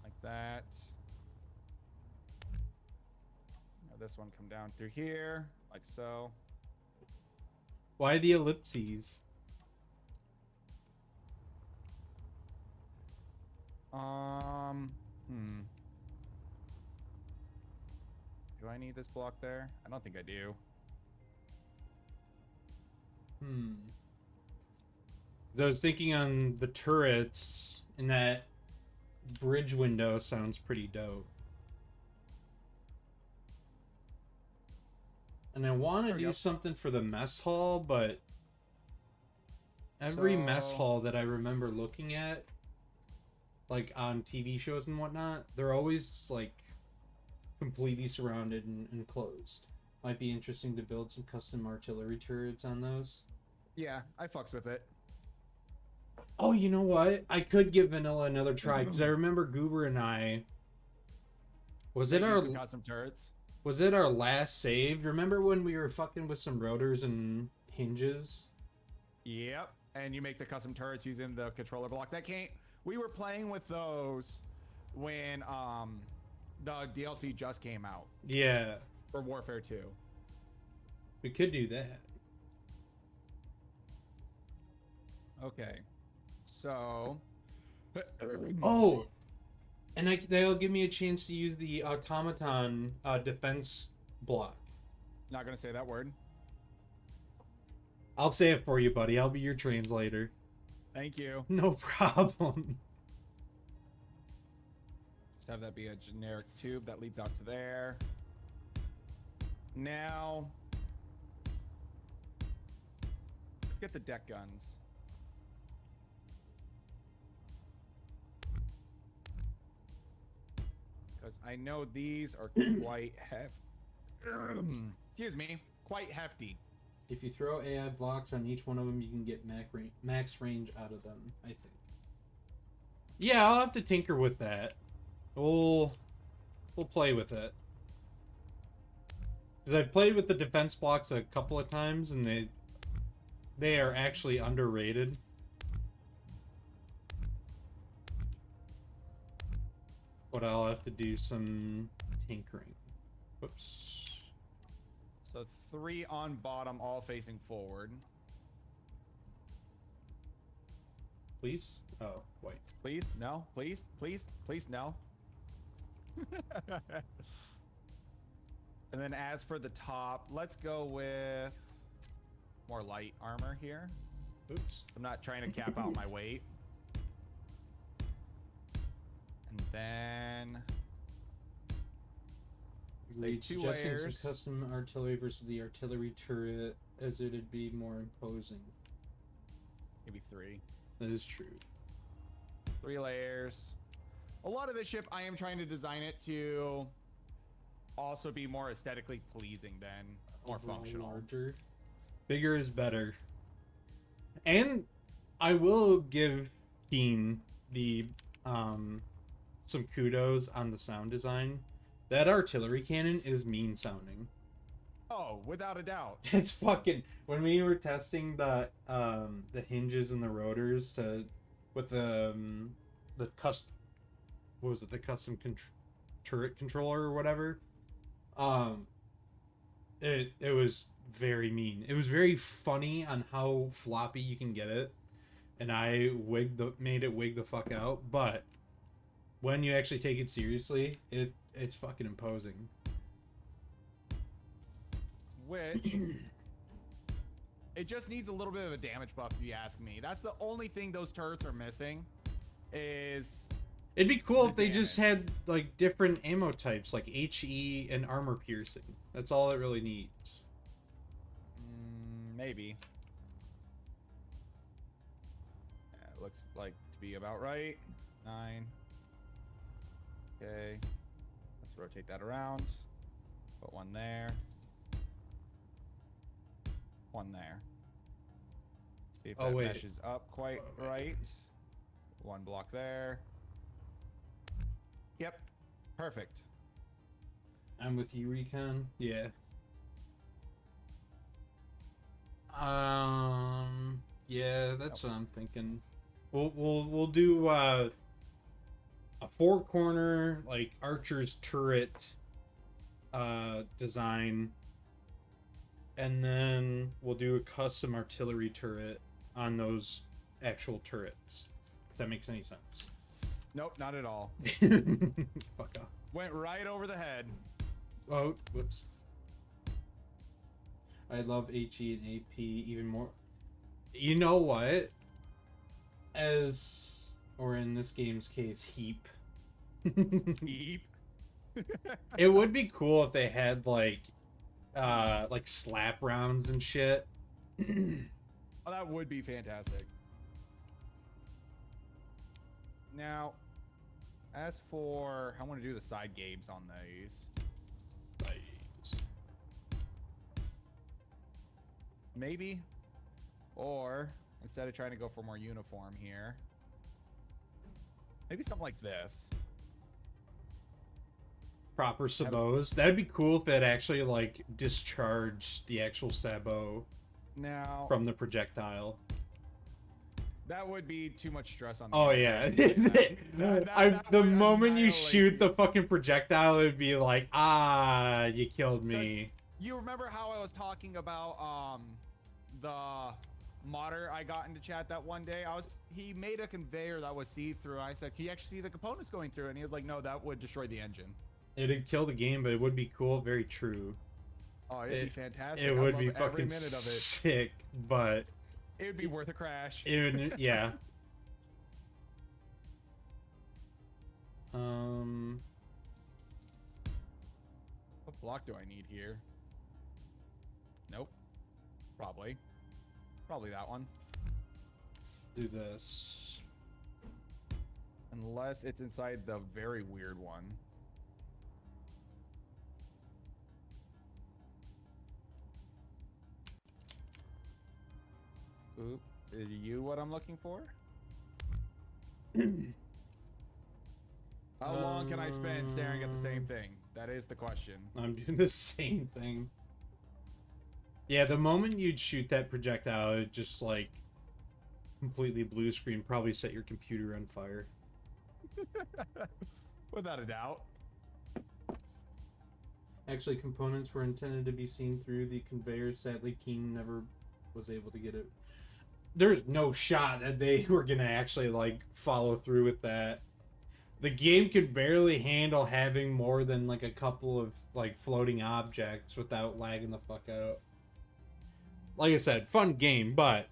Like that. Now this one come down through here, like so. Why the ellipses? Do I need this block there? I don't think I do. So I was thinking on the turrets, and that bridge window sounds pretty dope. And I want to do something for the mess hall, but every mess hall that I remember looking at, like on TV shows and whatnot, they're always like completely surrounded and closed. Might be interesting to build some custom artillery turrets on those. Yeah, I fucks with it. Oh, you know what? I could give Vanilla another try, because I remember Goober and I... Was it our custom turrets? Was it our last save? Remember when we were fucking with some rotors and hinges? Yep. And you make the custom turrets using the controller block. That can't... We were playing with those when the DLC just came out. Yeah. For Warfare 2. We could do that. Okay. So... Oh! And they'll give me a chance to use the automaton defense block. Not gonna say that word. I'll say it for you, buddy. I'll be your translator. Thank you. No problem. Just have that be a generic tube that leads out to there. Now... Let's get the deck guns. Because I know these are quite excuse me, quite hefty. If you throw AI blocks on each one of them, you can get max range out of them, I think. Yeah, I'll have to tinker with that. We'll play with it. Because I've played with the defense blocks a couple of times, and they are actually underrated. But I'll have to do some tinkering. Whoops. So 3 on bottom, all facing forward. Please? Oh, wait. Please? No? Please? Please? Please? No? And then as for the top, let's go with more light armor here. Oops. I'm not trying to cap out my weight. And then... Suggesting 2 layers. some custom artillery versus the artillery turret, as it'd be more imposing. Maybe 3. That is true. 3 layers. A lot of this ship, I am trying to design it to also be more aesthetically pleasing than more functional. Larger. Bigger is better. And I will give Keen the some kudos on the sound design. That artillery cannon is mean sounding. Oh, without a doubt. It's fucking, when we were testing the hinges and the rotors with the custom, what was it, the custom turret controller or whatever, it was very mean. It was very funny on how floppy you can get it, and I made it wig the fuck out. But when you actually take it seriously, it's fucking imposing. Which it just needs a little bit of a damage buff, if you ask me. That's the only thing those turrets are missing. Is it'd be cool if they just had like different ammo types, like HE and armor piercing. That's all it really needs. Maybe. Yeah, it looks like to be about right. 9. Okay. Let's rotate that around. Put one there. One there. See if that meshes up quite right. One block there. Yep. Perfect. I'm with you, Recon. Yeah. Yeah, that's what I'm thinking. We'll do a 4-corner like archer's turret design, and then we'll do a custom artillery turret on those actual turrets. If that makes any sense. Nope, not at all. Fuck off. Went right over the head. Oh, whoops. I love HE and AP even more. You know what? Or in this game's case, Heap. Heap. It would be cool if they had like slap rounds and shit. Oh, that would be fantastic. Now, as for I want to do the side games on these. Maybe, or instead of trying to go for more uniform here, maybe something like this. Proper sabots. That'd be cool if it actually like discharged the actual sabot now from the projectile. That would be too much stress on the the moment you shoot the fucking projectile, it'd be like, you killed me. You remember how I was talking about the modder I got into chat that one day? He made a conveyor that was see-through. I said, can you actually see the components going through? And he was like, no, that would destroy the engine. It'd kill the game, but it would be cool. Very true. Oh, it'd be fantastic. It would be fucking sick, but it would be worth a crash. Yeah. What block do I need here? Nope. Probably that one. Do this. Unless it's inside the very weird one. Oop. Are you what I'm looking for? How long can I spend staring at the same thing? That is the question. I'm doing the same thing. Yeah, the moment you'd shoot that projectile, it just like completely blue screen, probably set your computer on fire. Without a doubt. Actually, components were intended to be seen through the conveyor. Sadly, Keen never was able to get it. There's no shot that they were gonna actually like follow through with that. The game could barely handle having more than like a couple of like floating objects without lagging the fuck out. Like I said, fun game, but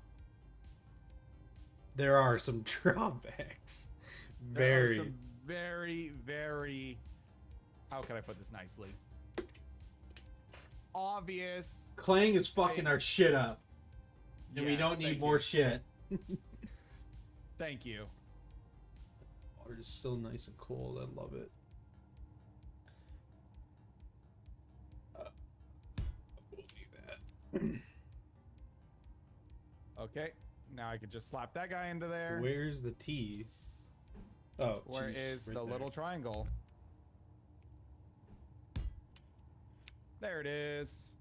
there are some drawbacks. There are some very, very, how can I put this nicely? Obvious. Clang is fucking our shit up. And we don't need more shit. Thank you. Discord is still nice and cold. I love it. We'll do that. Okay, now I can just slap that guy into there. Where's the T? Oh, where geez, is right the there. little triangle? There it is.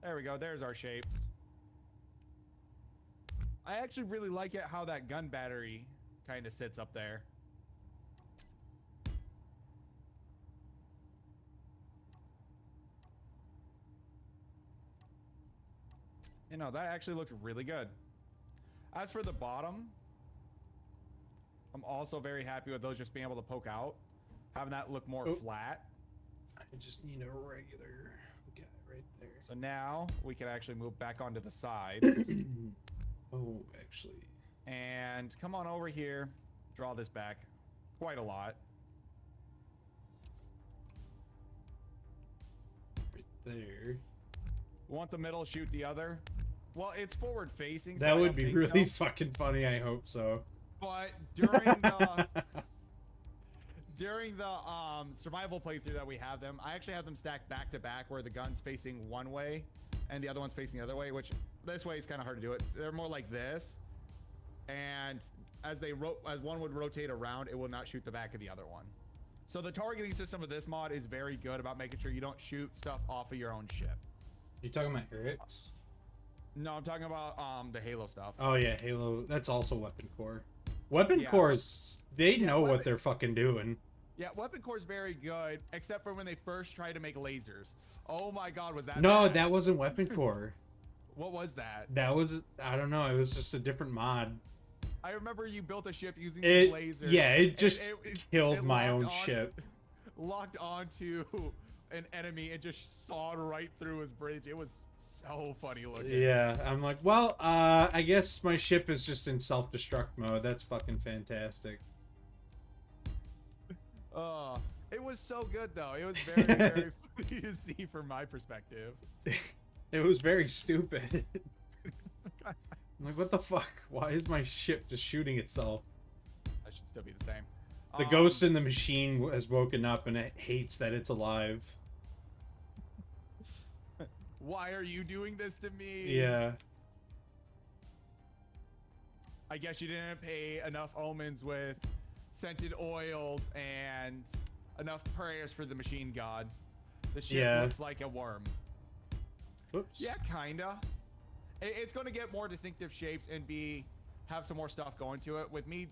There we go. There's our shapes. I actually really like it how that gun battery kind of sits up there. You know, that actually looks really good. As for the bottom, I'm also very happy with those just being able to poke out. Having that look more flat. I just need a regular guy right there. So now we can actually move back onto the sides. Oh, actually. And come on over here. Draw this back quite a lot. Right there. Want the middle, shoot the other. Well, it's forward facing. That would be really fucking funny. I hope so. But during the survival playthrough that we have them, I actually have them stacked back to back where the gun's facing one way and the other one's facing the other way, which this way is kind of hard to do it. They're more like this. And as one would rotate around, it will not shoot the back of the other one. So the targeting system of this mod is very good about making sure you don't shoot stuff off of your own ship. You talking about Eric's? No, I'm talking about the Halo stuff. Oh yeah, Halo. That's also Weapon Core. Weapon Cores, they know what they're fucking doing. Yeah, Weapon Core is very good, except for when they first tried to make lasers. Oh my god, was that No, bad? that wasn't Weapon Core. What was that? That was, I don't know, it was just a different mod. I remember you built a ship using these lasers. Yeah, it just killed my own ship. Locked onto an enemy and just sawed right through his bridge. It was so funny looking. Yeah, I'm like, well, I guess my ship is just in self-destruct mode. That's fucking fantastic. It was so good though. It was very, very funny to see from my perspective. It was very stupid. I'm like, what the fuck? Why is my ship just shooting itself? That should still be the same. The ghost in the machine has woken up and it hates that it's alive. Why are you doing this to me? Yeah. I guess you didn't pay enough omens with scented oils and enough prayers for the machine god. The ship looks like a worm. Oops. Yeah, kinda. It's going to get more distinctive shapes and have some more stuff going to it. With me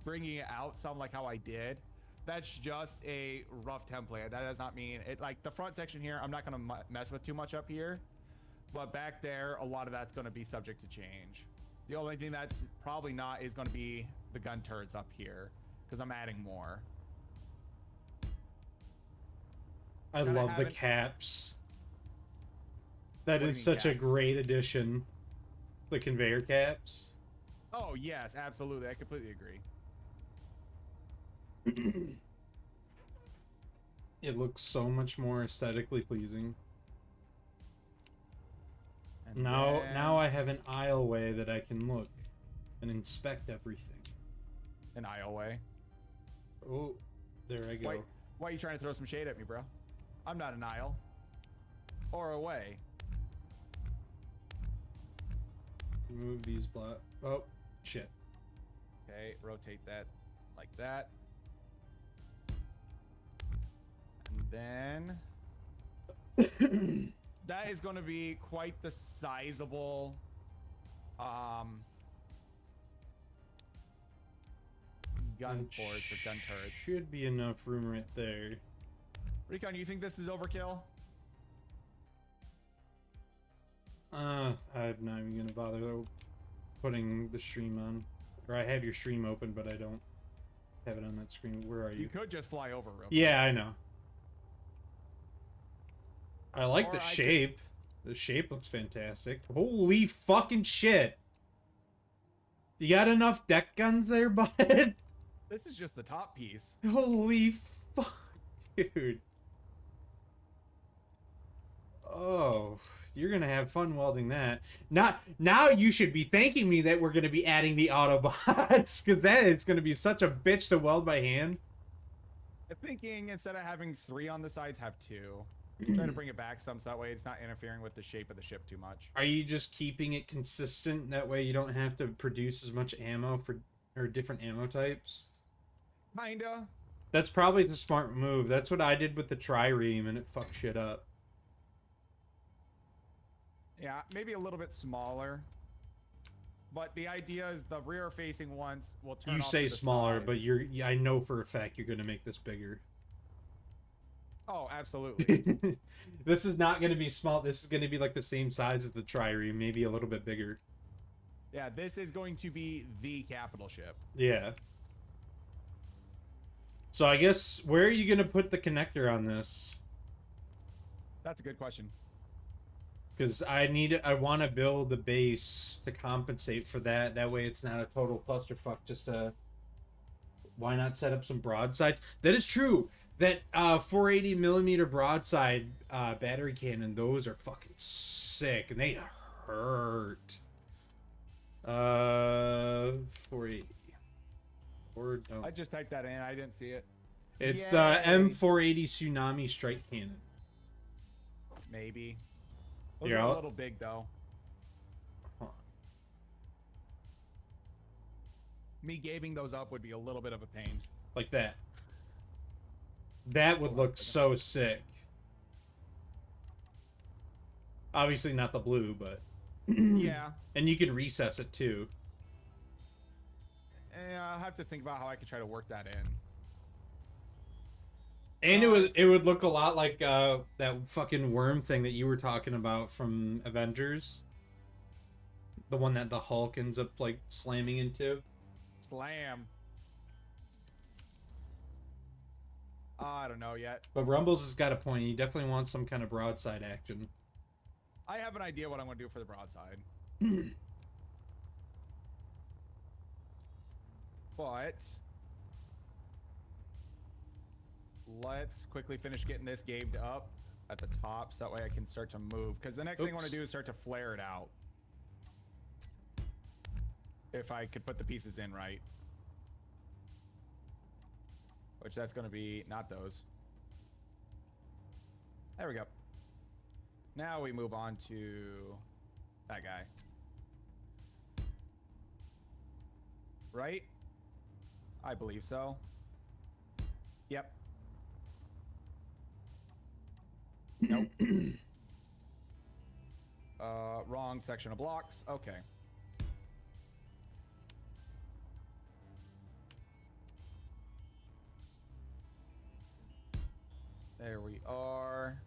bringing it out some like how I did, that's just a rough template. That does not mean it. Like the front section here, I'm not going to mess with too much up here, but back there, a lot of that's going to be subject to change. The only thing that's probably not is going to be the gun turrets up here because I'm adding more. I love the caps. That is such a great addition. The conveyor caps. Oh, yes, absolutely. I completely agree. It looks so much more aesthetically pleasing. And now I have an aisleway that I can look and inspect everything. An aisleway? Oh, there I go. Why are you trying to throw some shade at me, bro? I'm not an aisle. Or a way. Move these blocks. Oh, shit. Okay, rotate that like that. And then that is going to be quite the sizable gun ports or gun turrets. Should be enough room right there. Recon, you think this is overkill? I'm not even gonna bother putting the stream on. Or I have your stream open, but I don't have it on that screen. Where are you? You could just fly over real quick. Yeah, I know. I like the shape. The shape looks fantastic. Holy fucking shit. You got enough deck guns there, bud? This is just the top piece. Holy fuck, dude. Oh, You're gonna have fun welding that. Not now. You should be thanking me that we're gonna be adding the Autobots, because that is gonna be such a bitch to weld by hand. I'm thinking instead of having 3 on the sides, have 2. Try to bring it back some, so that way it's not interfering with the shape of the ship too much. Are you just keeping it consistent? That way you don't have to produce as much ammo for or different ammo types. Kinda. That's probably the smart move. That's what I did with the trireme, and it fucked shit up. Yeah, maybe a little bit smaller. But the idea is the rear-facing ones will turn. You off say to the smaller, sides. but I know for a fact you're gonna make this bigger. Oh, absolutely. This is not gonna be small. This is gonna be like the same size as the trireme, maybe a little bit bigger. Yeah, this is going to be the capital ship. Yeah. So I guess where are you gonna put the connector on this? That's a good question. Because I want to build the base to compensate for that. That way it's not a total clusterfuck. Just why not set up some broadsides? That is true. That 480 millimeter broadside battery cannon, those are fucking sick, and they hurt. 480. Or no. I just typed that in. I didn't see it. It's Yay. the M480 Tsunami Strike Cannon. Maybe. Those Yeah. are a little big though. Huh. Me gaming those up would be a little bit of a pain. Like that. That would look so sick. Obviously not the blue, but Yeah. and you can recess it too. I'll have to think about how I could try to work that in. And it would look a lot like that fucking worm thing that you were talking about from Avengers. The one that the Hulk ends up like slamming into. Slam. I don't know yet. But Rumbles has got a point. You definitely want some kind of broadside action. I have an idea what I'm going to do for the broadside. But let's quickly finish getting this gamed up at the top so that way I can start to move. Because the next thing I want to do is start to flare it out. If I could put the pieces in right. Which that's going to be not those. There we go. Now we move on to that guy. Right? I believe so. Yep. Nope. Wrong section of blocks. Okay. There we are.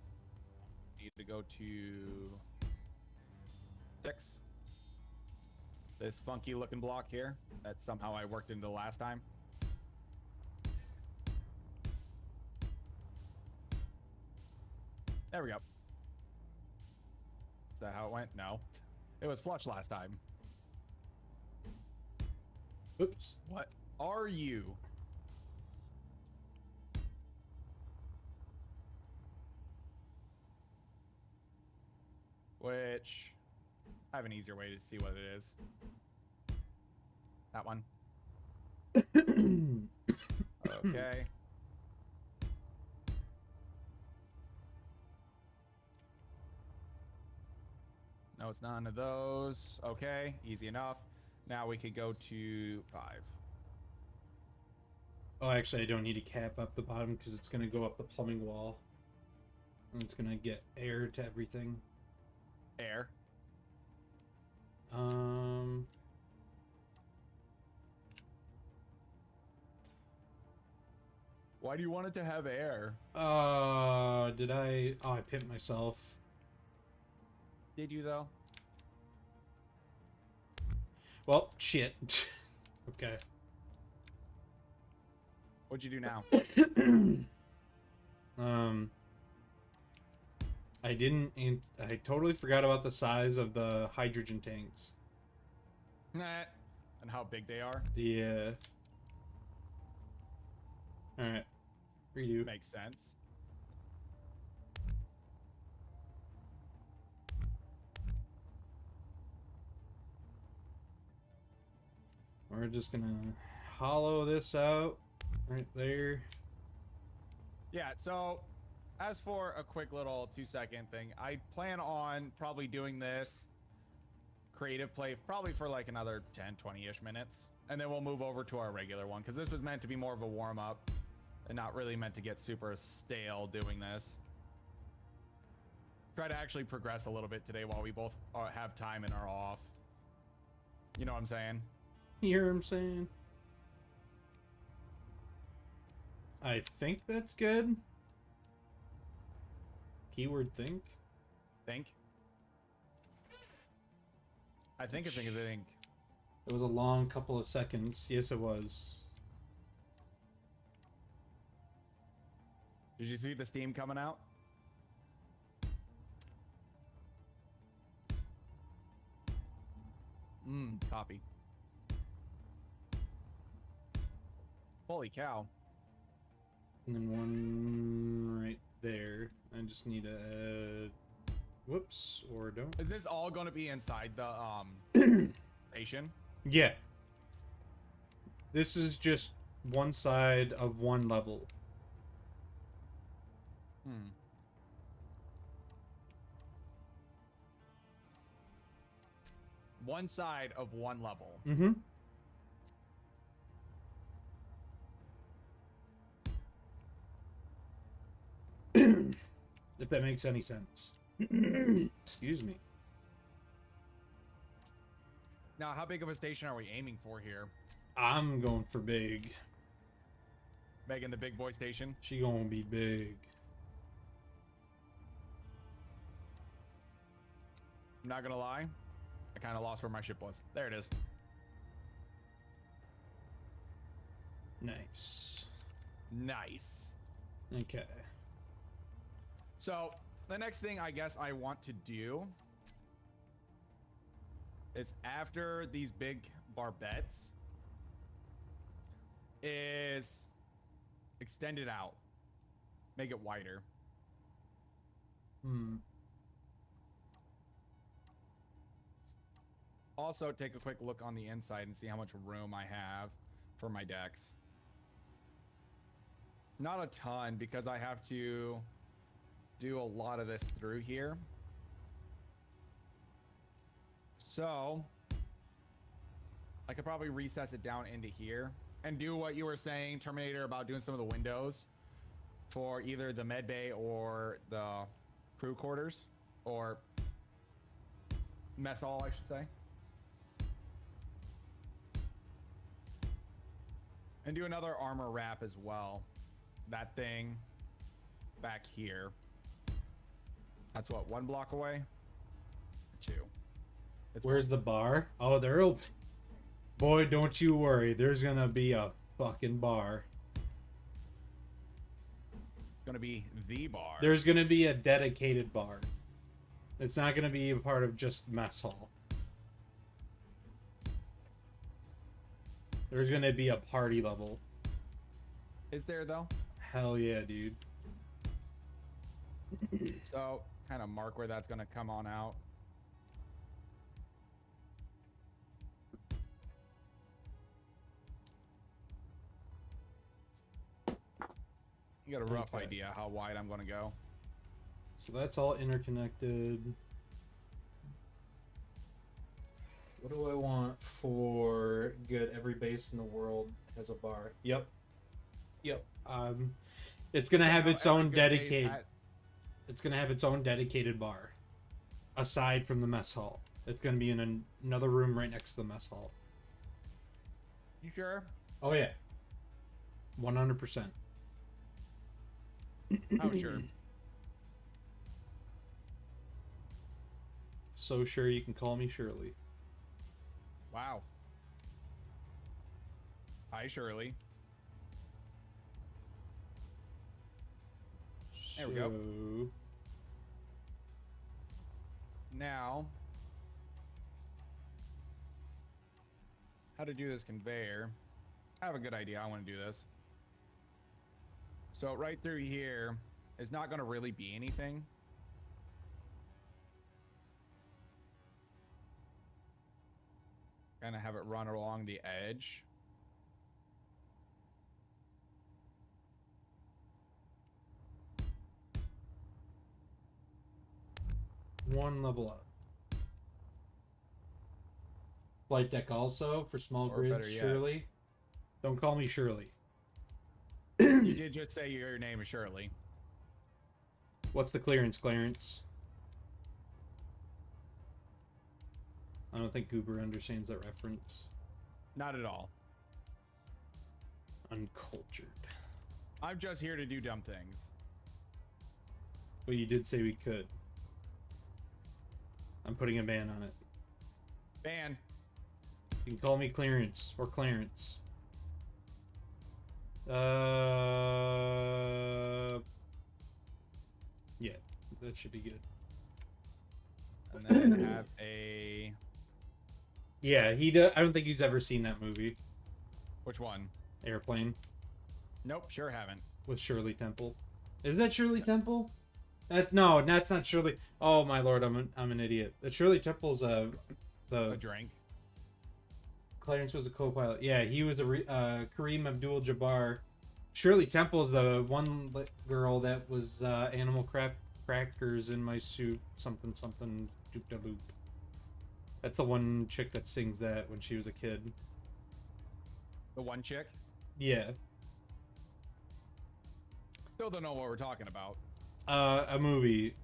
Need to go to 6. This funky looking block here that somehow I worked into last time. There we go. Is that how it went? No. It was flush last time. Oops. What are you? Which I have an easier way to see what it is. That one. Okay. No, it's none of those. Okay, easy enough. Now we could go to 5. Oh, actually, I don't need to cap up the bottom because it's going to go up the plumbing wall. And it's going to get air to everything. Air. Why do you want it to have air? Did I? Oh, I pimped myself. Did you though? Well, shit. Okay. What'd you do now? I totally forgot about the size of the hydrogen tanks. Nah. And how big they are? Yeah. Alright. Redo. Makes sense. We're just gonna hollow this out right there. Yeah, so as for a quick little 2-second thing, I plan on probably doing this creative play probably for like another 10-20-ish minutes, and then we'll move over to our regular one, because this was meant to be more of a warm-up and not really meant to get super stale doing this. Try to actually progress a little bit today while we both have time and are off. You know what I'm saying? You hear what I'm saying? I think that's good. Keyword think. Think. I think it's a think. It was a long couple of seconds. Yes, it was. Did you see the steam coming out? Copy. Holy cow. And then one right there. I just need a whoops, or don't. Is this all going to be inside the station? Yeah. This is just one side of one level. One side of one level. Mm-hmm. If that makes any sense. Excuse me. Now, how big of a station are we aiming for here? I'm going for big. Megan, the big boy station? She gonna be big. I'm not gonna lie. I kind of lost where my ship was. There it is. Nice. Nice. Okay. So, the next thing I guess I want to do is after these big barbettes is extend it out. Make it wider. Also, take a quick look on the inside and see how much room I have for my decks. Not a ton, because I have to do a lot of this through here. So I could probably recess it down into here and do what you were saying, Terminator, about doing some of the windows for either the med bay or the crew quarters, or mess hall, I should say. And do another armor wrap as well. That thing back here. That's what, 1 block away? 2. Where's the bar? Oh, there'll... Boy, don't you worry. There's gonna be a fucking bar. Gonna be the bar. There's gonna be a dedicated bar. It's not gonna be a part of just mess hall. There's gonna be a party level. Is there though? Hell yeah, dude. So, kind of mark where that's gonna come on out. You got a rough idea how wide I'm gonna go. So that's all interconnected. What do I want for good? Every base in the world has a bar. Yep. It's gonna have its own dedicated. It's gonna have its own dedicated bar, aside from the mess hall. It's gonna be in another room right next to the mess hall. You sure? Oh yeah. 100%. How sure? So sure you can call me Shirley. Wow. Hi, Shirley. There we go. Now, how to do this conveyor. I have a good idea. I want to do this. So right through here is not going to really be anything. Kind of have it run along the edge. One level up. Flight deck also for small Or grids, better yet. Shirley. Don't call me Shirley. You did just say your name is Shirley. What's the clearance, Clarence? I don't think Goober understands that reference. Not at all. Uncultured. I'm just here to do dumb things. Well, you did say we could. I'm putting a ban on it. Ban. You can call me Clearance or Clarence. Yeah, that should be good. And then have a... Yeah, I don't think he's ever seen that movie. Which one? Airplane. Nope, sure haven't. With Shirley Temple. Is that Shirley Temple? No, that's not Shirley. Oh my lord, I'm an idiot. That Shirley Temple's A drink. Clarence was a co-pilot. Yeah, he was Kareem Abdul-Jabbar. Shirley Temple's the one girl that was animal crackers in my soup. Something doop da loop. That's the one chick that sings that when she was a kid. The one chick? Yeah. Still don't know what we're talking about. A movie.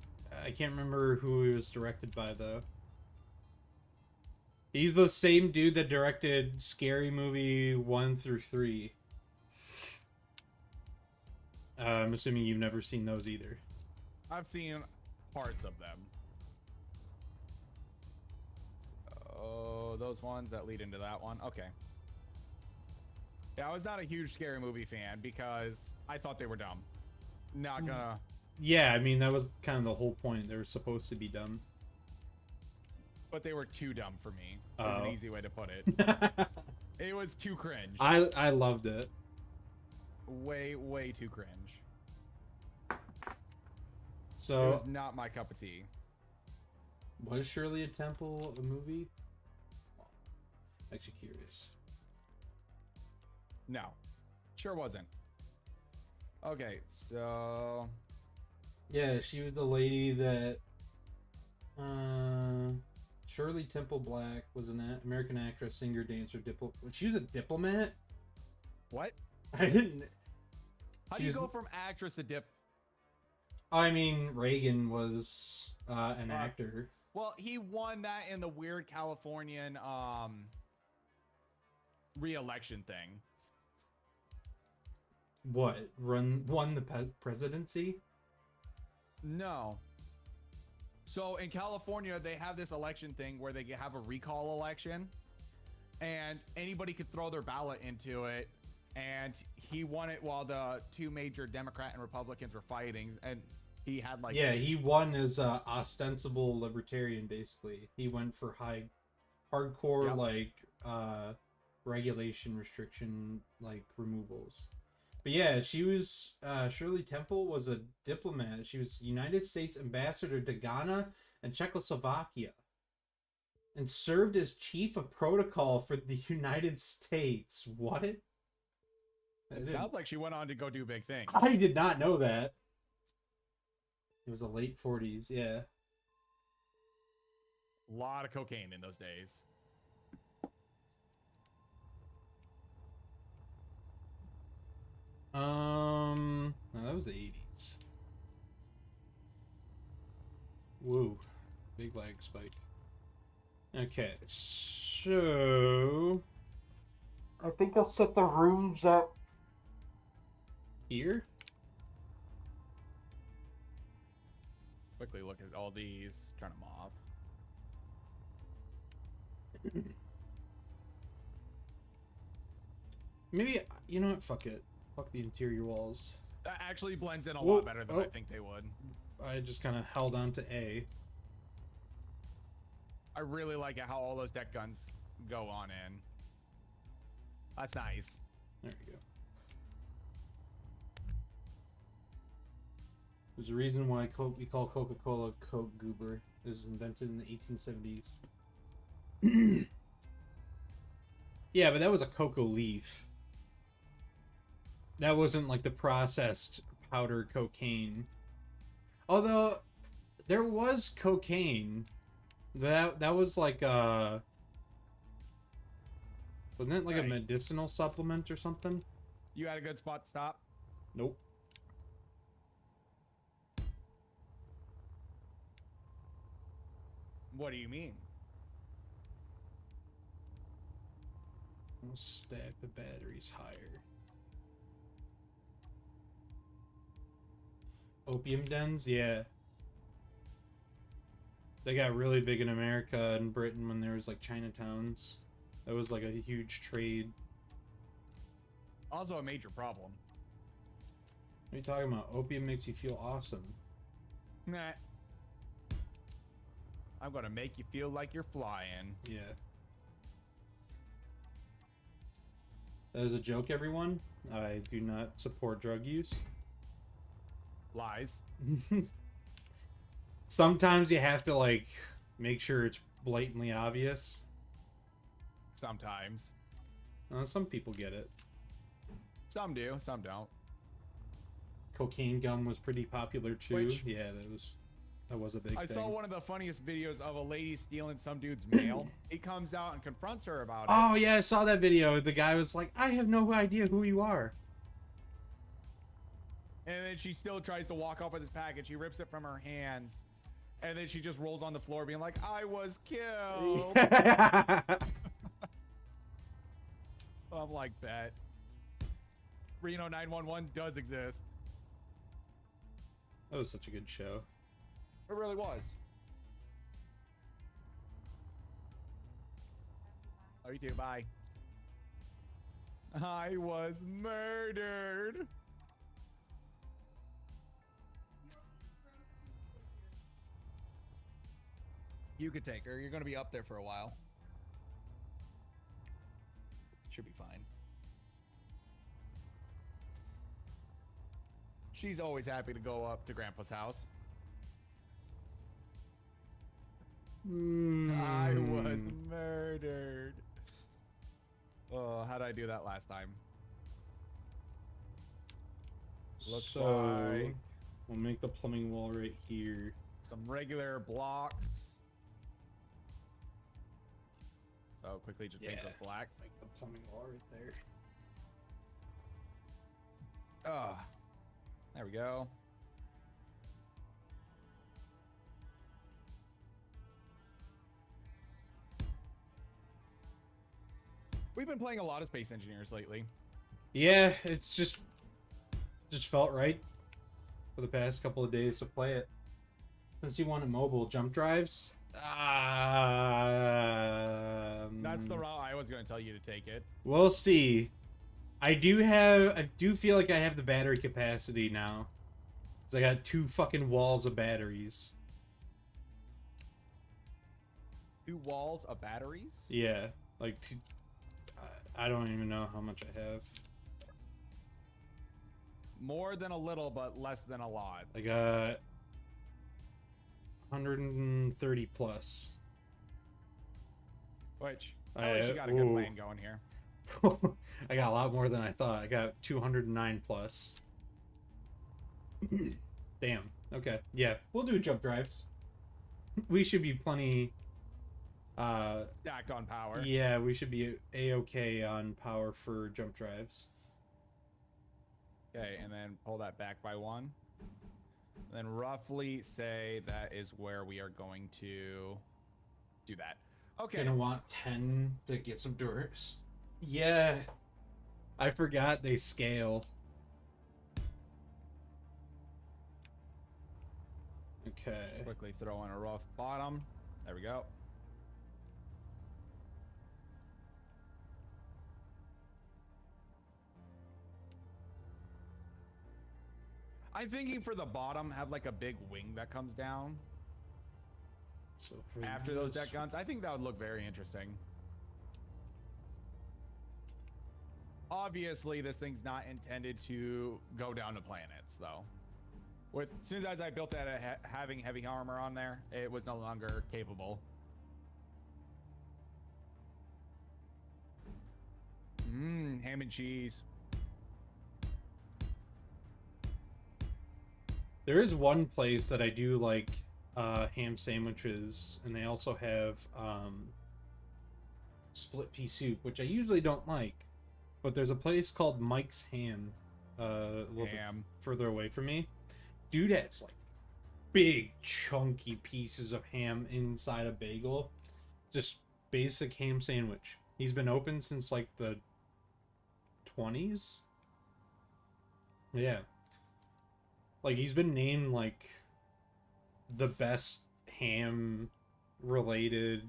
I can't remember who it was directed by though. He's the same dude that directed Scary Movie 1 through 3. I'm assuming you've never seen those either. I've seen parts of them. So, those ones that lead into that one. Okay. Yeah, I was not a huge Scary Movie fan because I thought they were dumb. Not gonna... Yeah, I mean, that was kind of the whole point. They were supposed to be dumb. But they were too dumb for me. That's an easy way to put it. It was too cringe. I loved it. Way too cringe. So it was not my cup of tea. Was Shirley Temple a movie? Actually curious. No. Sure wasn't. Okay, so... Yeah, she was the lady that... Shirley Temple Black was an American actress, singer, dancer, She was a diplomat? What? I didn't... How do you go from actress to dip? I mean, Reagan was an actor. Well, he won that in the weird Californian re-election thing. What? Won the presidency? No. So in California, they have this election thing where they have a recall election, and anybody could throw their ballot into it. And he won it while the two major Democrat and Republicans were fighting, and he had like... Yeah, he won as ostensible libertarian, basically. He went for hardcore, Yep. like, regulation, restriction, like, removals. But yeah, she was, Shirley Temple was a diplomat. She was United States ambassador to Ghana and Czechoslovakia, and served as chief of protocol for the United States. What? It sounds like she went on to go do big things. I did not know that. It was the late 40s, yeah. A lot of cocaine in those days. No, that was the 80s. Whoa. Big lag spike. Okay, so... I think I'll set the rooms up here. Quickly look at all these, turn them off. Maybe, you know what, fuck it. Fuck the interior walls. That actually blends in a lot better than I think they would. I just kind of held on to A. I really like how all those deck guns go on in. That's nice. There you go. There's a reason why we call Coca-Cola Coke Goober. It was invented in the 1870s. Yeah, but that was a cocoa leaf. That wasn't like the processed powder cocaine. Although there was cocaine. That was like wasn't it like a medicinal supplement or something? You had a good spot to stop? Nope. What do you mean? We'll stack the batteries higher. Opium dens? Yeah. They got really big in America and Britain when there was like Chinatowns. That was like a huge trade. Also a major problem. What are you talking about? Opium makes you feel awesome. Nah. I'm gonna make you feel like you're flying. Yeah. That is a joke, everyone. I do not support drug use. Lies. Sometimes you have to, like, make sure it's blatantly obvious. Sometimes. Some people get it. Some do, some don't. Cocaine gum was pretty popular, too. Which, yeah, that was a big thing. I saw one of the funniest videos of a lady stealing some dude's mail. He comes out and confronts her about it. Oh, yeah, I saw that video. The guy was like, I have no idea who you are. And then she still tries to walk off with his package. He rips it from her hands. And then she just rolls on the floor being like, I was killed. I'm like, bet. Reno 911 does exist. That was such a good show. It really was. Oh, you too. Bye. I was murdered. You could take her. You're going to be up there for a while. Should be fine. She's always happy to go up to Grandpa's house. I was murdered. Oh, how did I do that last time? Looks like we'll make the plumbing wall right here. Some regular blocks. So quickly just paint those black. Make the plumbing wall right there. Oh, there we go. We've been playing a lot of Space Engineers lately. Yeah, it's just felt right for the past couple of days to play it. Since you wanted mobile jump drives, that's the route I was going to tell you to take it. We'll see. I do feel like I have the battery capacity now. Cause I got 2 fucking walls of batteries. 2 walls of batteries? Yeah, like I don't even know how much I have. More than a little, but less than a lot. I got 130 plus. Which, at least you got a good plan going here. I got a lot more than I thought. I got 209 plus. Damn. Okay. Yeah, we'll do jump drives. We should be plenty stacked on power. Yeah, we should be a-okay on power for jump drives. Okay, and then pull that back by 1. And then roughly say that is where we are going to do that. Okay. Gonna want 10 to get some doors. Yeah. I forgot they scale. Okay. Quickly throw in a rough bottom. There we go. I'm thinking for the bottom, have like a big wing that comes down. So after those deck guns, I think that would look very interesting. Obviously, this thing's not intended to go down to planets, though. As soon as I built that having heavy armor on there, it was no longer capable. Ham and cheese. There is one place that I do like ham sandwiches, and they also have split pea soup, which I usually don't like. But there's a place called Mike's Ham, a little bit further away from me. Dude has like big chunky pieces of ham inside a bagel. Just basic ham sandwich. He's been open since like the 20s. Yeah. Like he's been named like the best ham related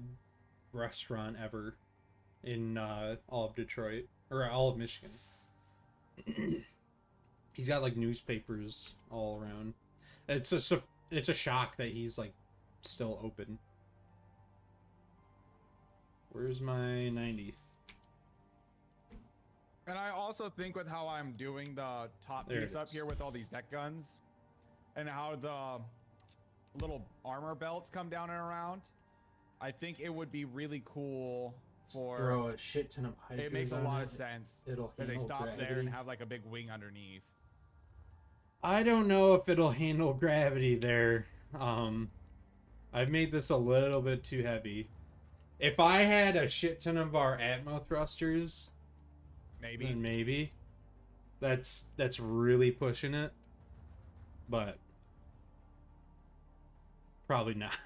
restaurant ever in all of Detroit or all of Michigan. He's got like newspapers all around. It's a shock that he's like still open. Where's my 90? And I also think with how I'm doing the top piece up here with all these deck guns and how the little armor belts come down and around, I think it would be really cool for throw a shit ton of hydras. It makes a lot of sense that they stop gravity there and have like a big wing underneath. I don't know if it'll handle gravity there. I've made this a little bit too heavy. If I had a shit ton of our Atmo thrusters, then maybe. That's really pushing it. But probably not.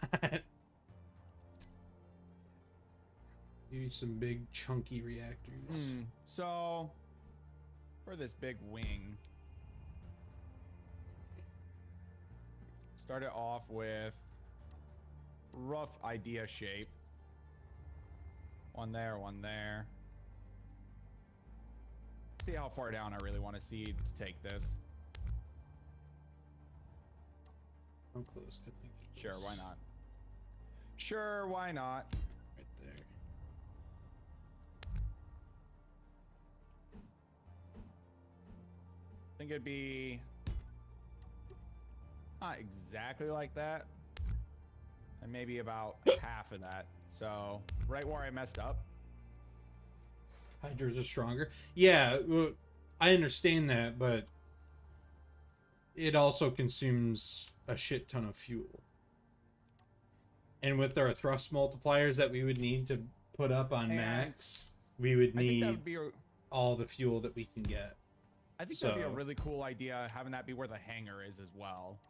Use some big chunky reactors. So for this big wing, start it off with rough idea shape. One there, one there. See how far down I really want to see to take this. How close could I get Sure, this? why not? Sure, why not? Right there. I think it'd be not exactly like that, and maybe about half of that. So right where I messed up. Hydras are stronger. Yeah, well, I understand that, but it also consumes a shit ton of fuel. And with our thrust multipliers that we would need to put up on max, we would need all the fuel that we can get. I think that'd be a really cool idea, having that be where the hangar is as well.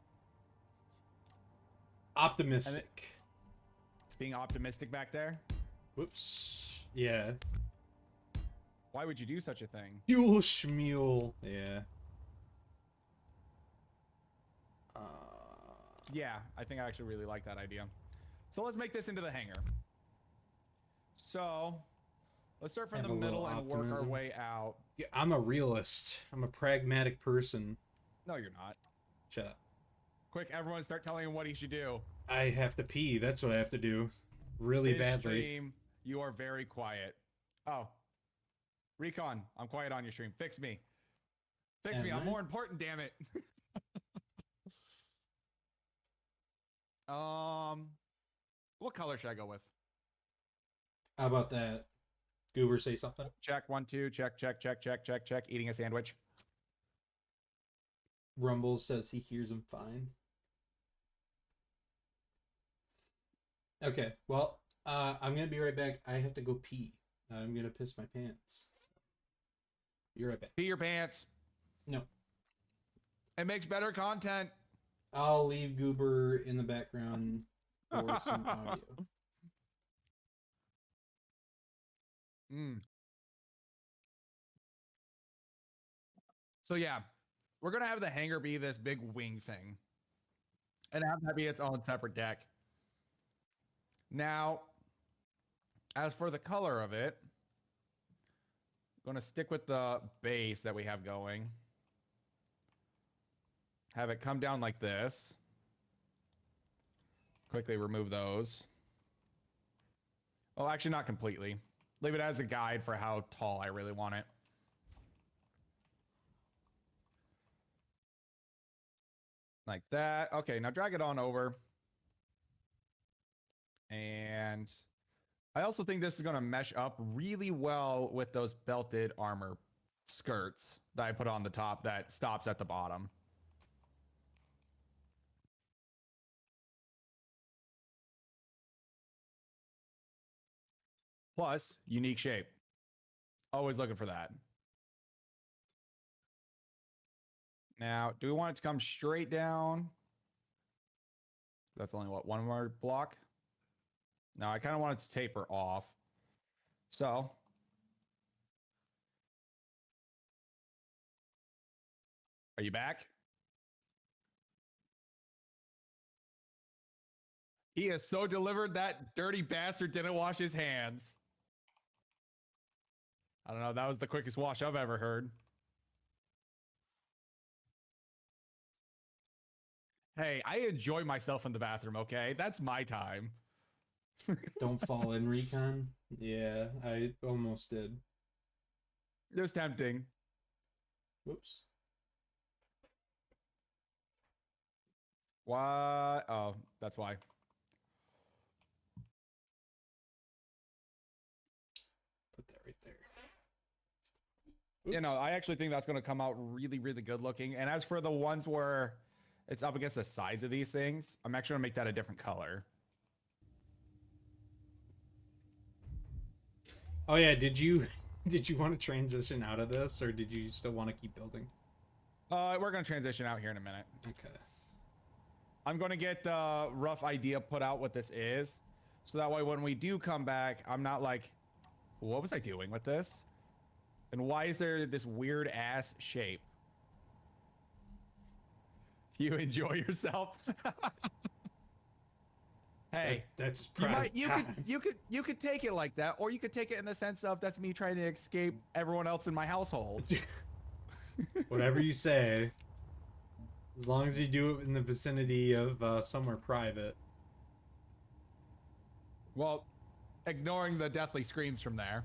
Optimistic. Being optimistic back there? Whoops. Yeah. Why would you do such a thing? Fuel schmule. Yeah. Yeah, I think I actually really like that idea. So let's make this into the hangar. So let's start from the middle and work our way out. Yeah, I'm a realist. I'm a pragmatic person. No, you're not. Shut up. Quick, everyone start telling him what he should do. I have to pee. That's what I have to do. Really badly. Stream, you are very quiet. Oh. Recon, I'm quiet on your stream. Fix me. Fix me. I'm more important, damn it. What color should I go with? How about that? Goober, say something. Check, 1, 2, check, check, check, check, check, check. Eating a sandwich. Rumble says he hears him fine. Okay, well, I'm gonna be right back. I have to go pee. I'm gonna piss my pants. Be right back. Pee your pants. No. It makes better content. I'll leave Goober in the background for some audio. So yeah, we're gonna have the hangar be this big wing thing, and have that be its own separate deck. Now, as for the color of it, I'm gonna stick with the base that we have going. Have it come down like this. Quickly remove those. Well, actually not completely. Leave it as a guide for how tall I really want it. Like that. Okay, now drag it on over. And I also think this is going to mesh up really well with those belted armor skirts that I put on the top that stops at the bottom. Plus, unique shape. Always looking for that. Now, do we want it to come straight down? That's only, what, one more block? No, I kind of want it to taper off. So, are you back? He is so delivered that dirty bastard didn't wash his hands. I don't know. That was the quickest wash I've ever heard. Hey, I enjoy myself in the bathroom, okay? That's my time. Don't fall in, Recon. Yeah, I almost did. It was tempting. Whoops. Why? Oh, that's why. Put that right there. You know, I actually think that's going to come out really, really good looking. And as for the ones where it's up against the sides of these things, I'm actually going to make that a different color. Oh yeah, did you want to transition out of this, or did you still want to keep building? We're going to transition out here in a minute. Okay. I'm going to get the rough idea put out what this is. So that way when we do come back, I'm not like, what was I doing with this? And why is there this weird ass shape? You enjoy yourself? Hey, that's you could take it like that, or you could take it in the sense of that's me trying to escape everyone else in my household. Whatever you say, as long as you do it in the vicinity of somewhere private. Well, ignoring the deathly screams from there.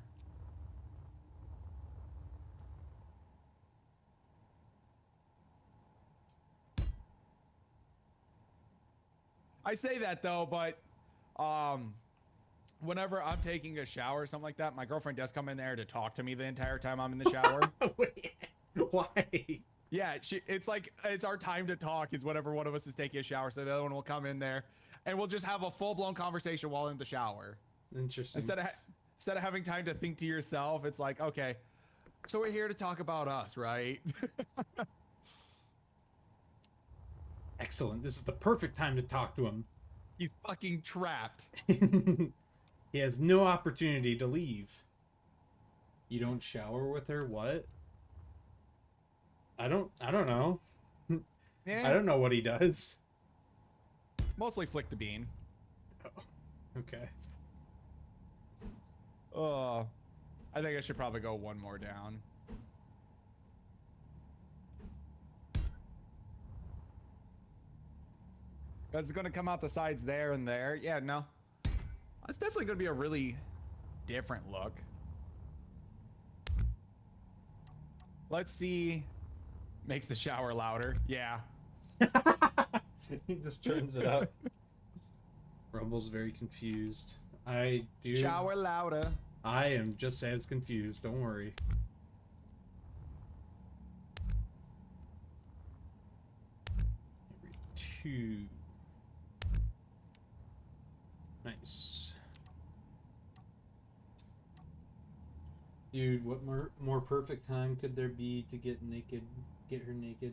I say that though, but whenever I'm taking a shower or something like that, my girlfriend does come in there to talk to me the entire time I'm in the shower. Why? Yeah, it's like it's our time to talk is whenever one of us is taking a shower, so the other one will come in there and we'll just have a full-blown conversation while in the shower. Interesting. Instead of having time to think to yourself, it's like, okay, so we're here to talk about us, right? Excellent. This is the perfect time to talk to him. He's fucking trapped. He has no opportunity to leave. You don't shower with her? What? I don't know. Yeah. I don't know what he does. Mostly flick the bean. Oh, okay. I think I should probably go one more down. It's going to come out the sides there and there. Yeah, no. That's definitely going to be a really different look. Let's see. Makes the shower louder. Yeah. He just turns it up. Rumble's very confused. I do. Shower louder. I am just as confused. Don't worry. Every two. Nice. Dude, what more perfect time could there be to get her naked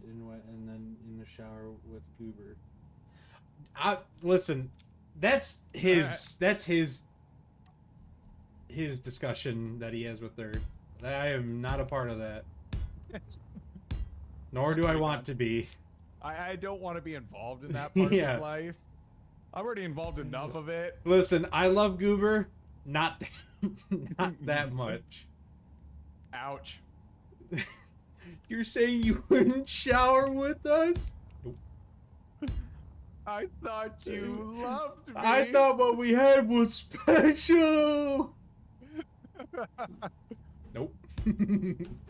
and wet, and then in the shower with Goober? Listen, that's his discussion that he has with her. I am not a part of that. Nor do I want to be. I don't want to be involved in that part of his life. I'm already involved enough of it. Listen, I love Goober, not that much. Ouch. You're saying you wouldn't shower with us? Nope. I thought you loved me. I thought what we had was special. Nope.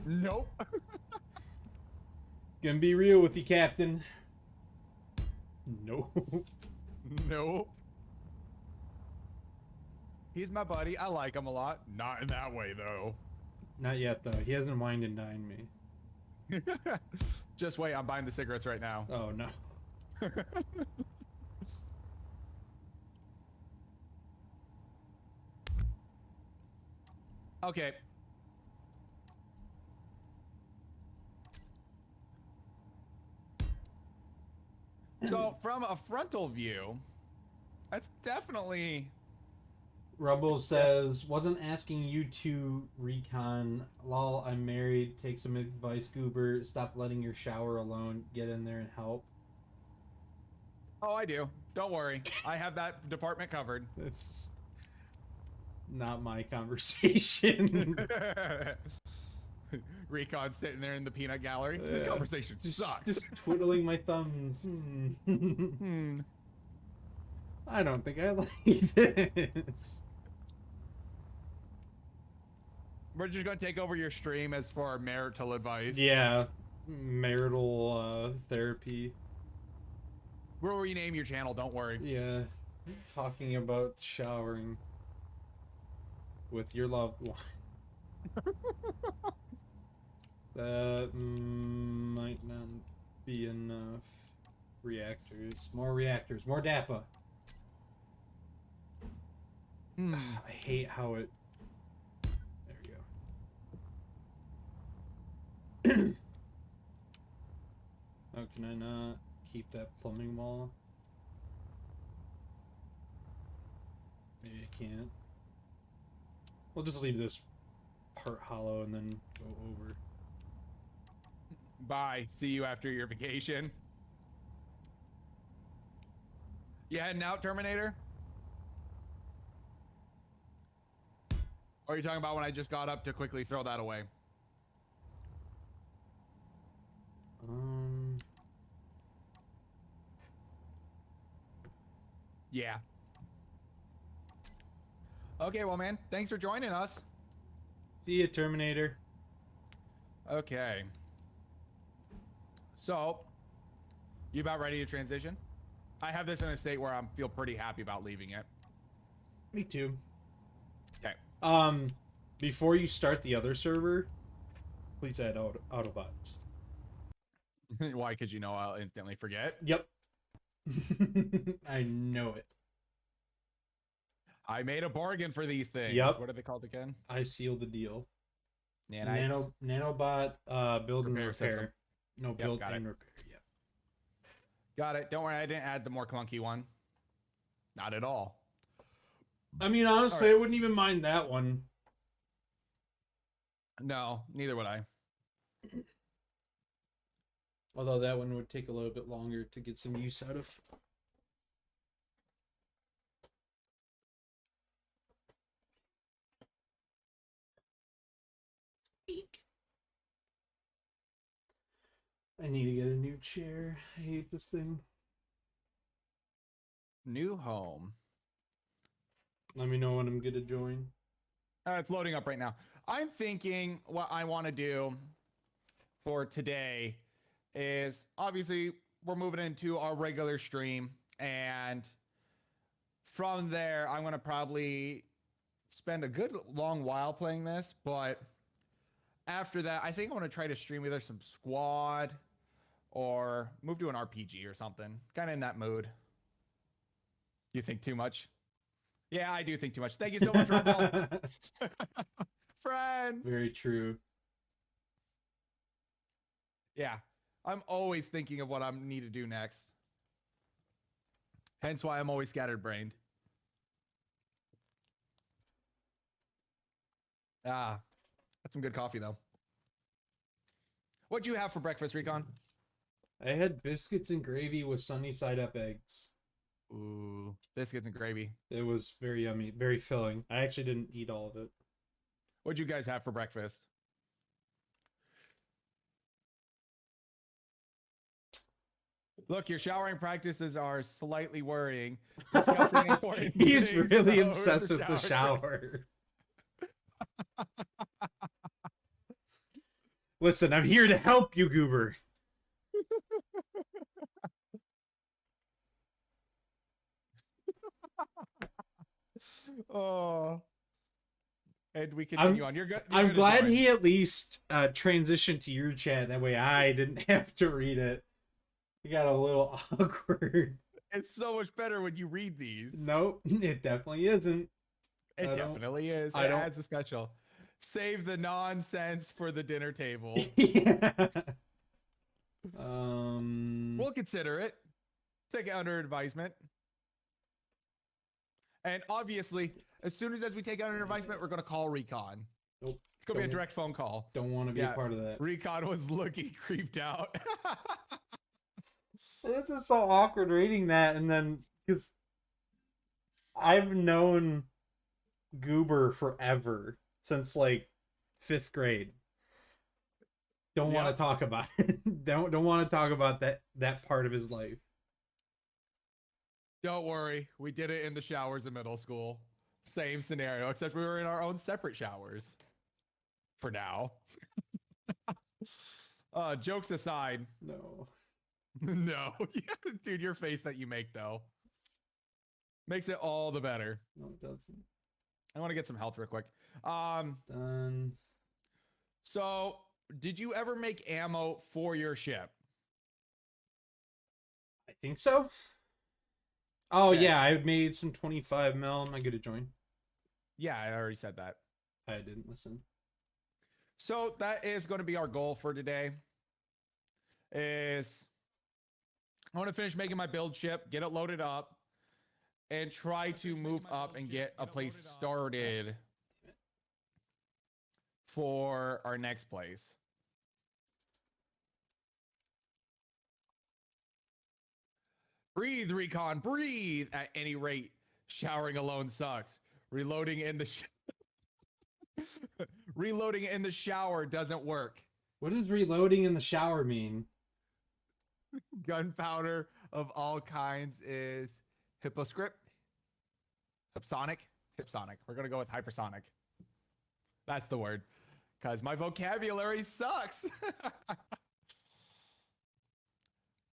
Nope. Gonna be real with you, Captain. Nope. Nope. He's my buddy. I like him a lot. Not in that way, though. Not yet, though. He hasn't wined and dined me. Just wait. I'm buying the cigarettes right now. Oh, no. Okay. So, from a frontal view, that's definitely... Rumble says, wasn't asking you to recon. Lol, I'm married. Take some advice, Goober. Stop letting your shower alone. Get in there and help. Oh, I do. Don't worry. I have that department covered. It's not my conversation. Recon sitting there in the peanut gallery. This conversation sucks. Just twiddling my thumbs. I don't think I like this. We're just gonna take over your stream as for our marital advice. Yeah, marital therapy. We'll rename your channel, don't worry. Yeah, talking about showering with your loved one. That might not be enough. Reactors. More reactors. More DAPA. I hate how it... There we go. How can I not keep that plumbing wall? Maybe I can't. We'll just leave this part hollow and then go over. Bye. See you after your vacation. You heading out, Terminator? Or are you talking about when I just got up to quickly throw that away? Yeah. Okay, well, man, thanks for joining us. See ya, Terminator. Okay. So, you about ready to transition? I have this in a state where I feel pretty happy about leaving it. Me too. Okay. Before you start the other server, please add Autobots. Why? Because you know I'll instantly forget. Yep. I know it. I made a bargain for these things. Yep. What are they called again? I sealed the deal. Nanites. Nanobot build and repair. System. No, build and repair. Yep. Got it. Don't worry, I didn't add the more clunky one. Not at all. I mean, honestly, right. I wouldn't even mind that one. No, neither would I. Although that one would take a little bit longer to get some use out of. I need to get a new chair. I hate this thing. New home. Let me know when I'm good to join. It's loading up right now. I'm thinking what I want to do for today is obviously we're moving into our regular stream, and from there I'm going to probably spend a good long while playing this, but after that I think I want to try to stream either some squad or move to an RPG or something, kind of in that mood. You think too much? Yeah, I do think too much. Thank you so much, Rumble. Friends. Very true. Yeah, I'm always thinking of what I need to do next. Hence why I'm always scattered-brained. Ah, that's some good coffee, though. What'd you have for breakfast, Recon? I had biscuits and gravy with sunny side up eggs. Ooh, biscuits and gravy. It was very yummy, very filling. I actually didn't eat all of it. What'd you guys have for breakfast? Look, your showering practices are slightly worrying. Discussing important He's things really about obsessed with the shower. Listen, I'm here to help you, Goober. Oh. And we continue on. You're good. You're I'm good to glad join. he at least transitioned to your chat. That way I didn't have to read it. It got a little awkward. It's so much better when you read these. Nope, it definitely isn't. It definitely is. I It don't. adds a special. Save the nonsense for the dinner table. Yeah. We'll consider it. Take it under advisement. And obviously, as soon as we take it under advisement, we're going to call Recon. Nope. It's going to be a direct phone call. Don't want to be a part of that. Recon was looking creeped out. This is so awkward reading that, and then because I've known Goober forever, since like 5th grade. Don't want to talk about it. Don't want to talk about that part of his life. Don't worry, we did it in the showers in middle school. Same scenario, except we were in our own separate showers. For now. Jokes aside. No. No. Dude, your face that you make, though, makes it all the better. No, it doesn't. I want to get some health real quick. Done. So, did you ever make ammo for your ship? I think so. Oh, okay. Yeah, I made some 25 mil. Am I good to join? Yeah, I already said that. I didn't listen. So, that is going to be our goal for today. I want to finish making my build ship, get it loaded up, and try to move up and get a place started for our next place. Breathe, Recon, breathe. At any rate, showering alone sucks. Reloading in the reloading in the shower doesn't work. What does reloading in the shower mean? Gunpowder of all kinds is hyposcript. Hypsonic. We're going to go with hypersonic. That's the word. Because my vocabulary sucks.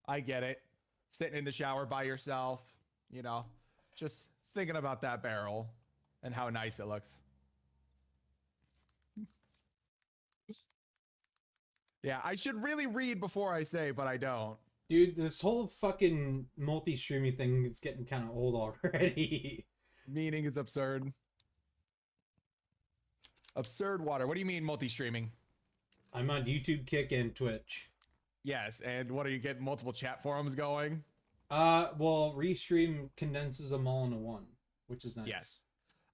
I get it. Sitting in the shower by yourself, you know, just thinking about that barrel and how nice it looks. Yeah, I should really read before I say, but I don't. Dude, this whole fucking multi-streaming thing is getting kind of old already. Meaning is absurd. Absurd water. What do you mean multi-streaming? I'm on YouTube, Kick, and Twitch. Yes, and what are you getting multiple chat forums going? Well, Restream condenses them all into one, which is nice. Yes.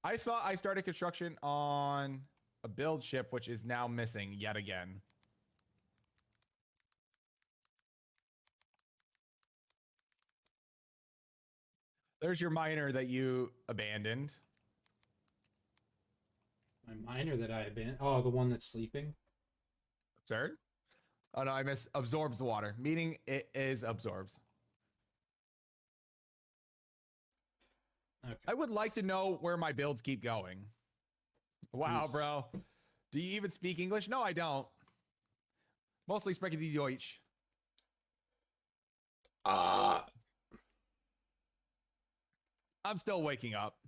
I thought I started construction on a build ship, which is now missing yet again. There's your miner that you abandoned. My miner that I abandoned? Oh, the one that's sleeping? Absurd? Oh, no, I miss absorbs water, meaning it is absorbs. Okay. I would like to know where my builds keep going. Wow, Yes. bro. Do you even speak English? No, I don't. Mostly spreche die Deutsch. I'm still waking up.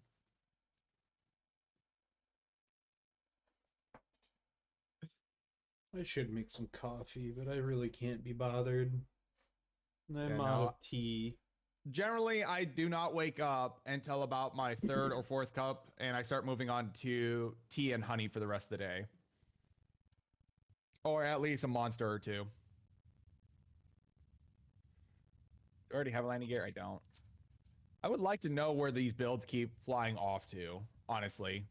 I should make some coffee, but I really can't be bothered. I'm out of tea. Generally, I do not wake up until about my 3rd or 4th cup, and I start moving on to tea and honey for the rest of the day. Or at least a monster or two. Do I already have a landing gear? I don't. I would like to know where these builds keep flying off to, honestly.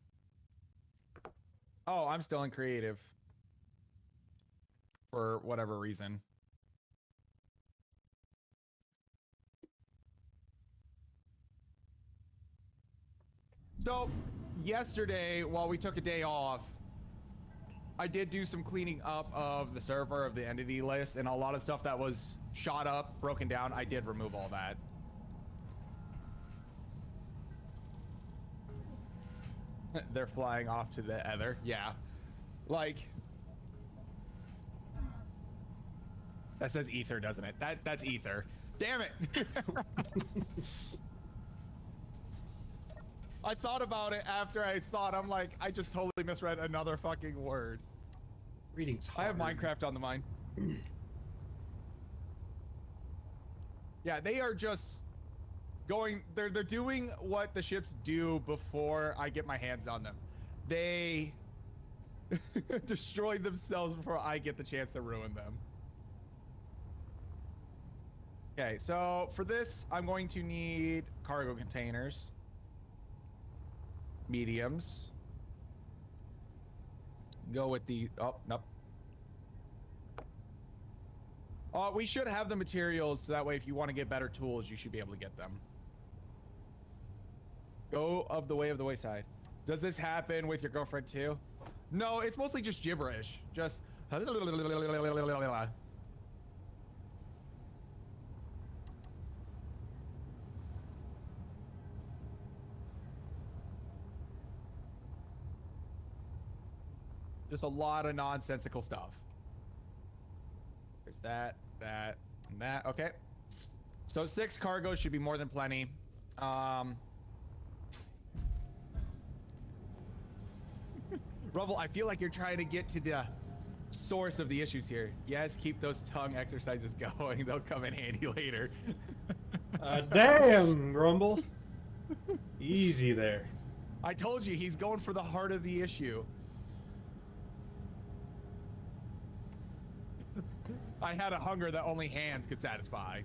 Oh, I'm still in creative. For whatever reason. So, yesterday, while we took a day off, I did do some cleaning up of the server, of the entity list, and a lot of stuff that was shot up, broken down, I did remove all that. They're flying off to the ether. Yeah. Like... That says ether, doesn't it? That's ether. Damn it! I thought about it after I saw it. I'm like, I just totally misread another fucking word. Reading's hard. I have Minecraft on the mind. Yeah, they are just going. They're doing what the ships do before I get my hands on them. They destroy themselves before I get the chance to ruin them. Okay, so for this, I'm going to need cargo containers. Mediums. Go with the, oh, nope. We should have the materials, so that way if you want to get better tools, you should be able to get them. Go of the wayside. Does this happen with your girlfriend too? No, it's mostly just gibberish. Just a lot of nonsensical stuff. There's that, and that. Okay. So 6 cargo should be more than plenty. Rubble, I feel like you're trying to get to the source of the issues here. Yes, keep those tongue exercises going. They'll come in handy later. Damn, Rumble. Easy there. I told you, he's going for the heart of the issue. I had a hunger that only hands could satisfy.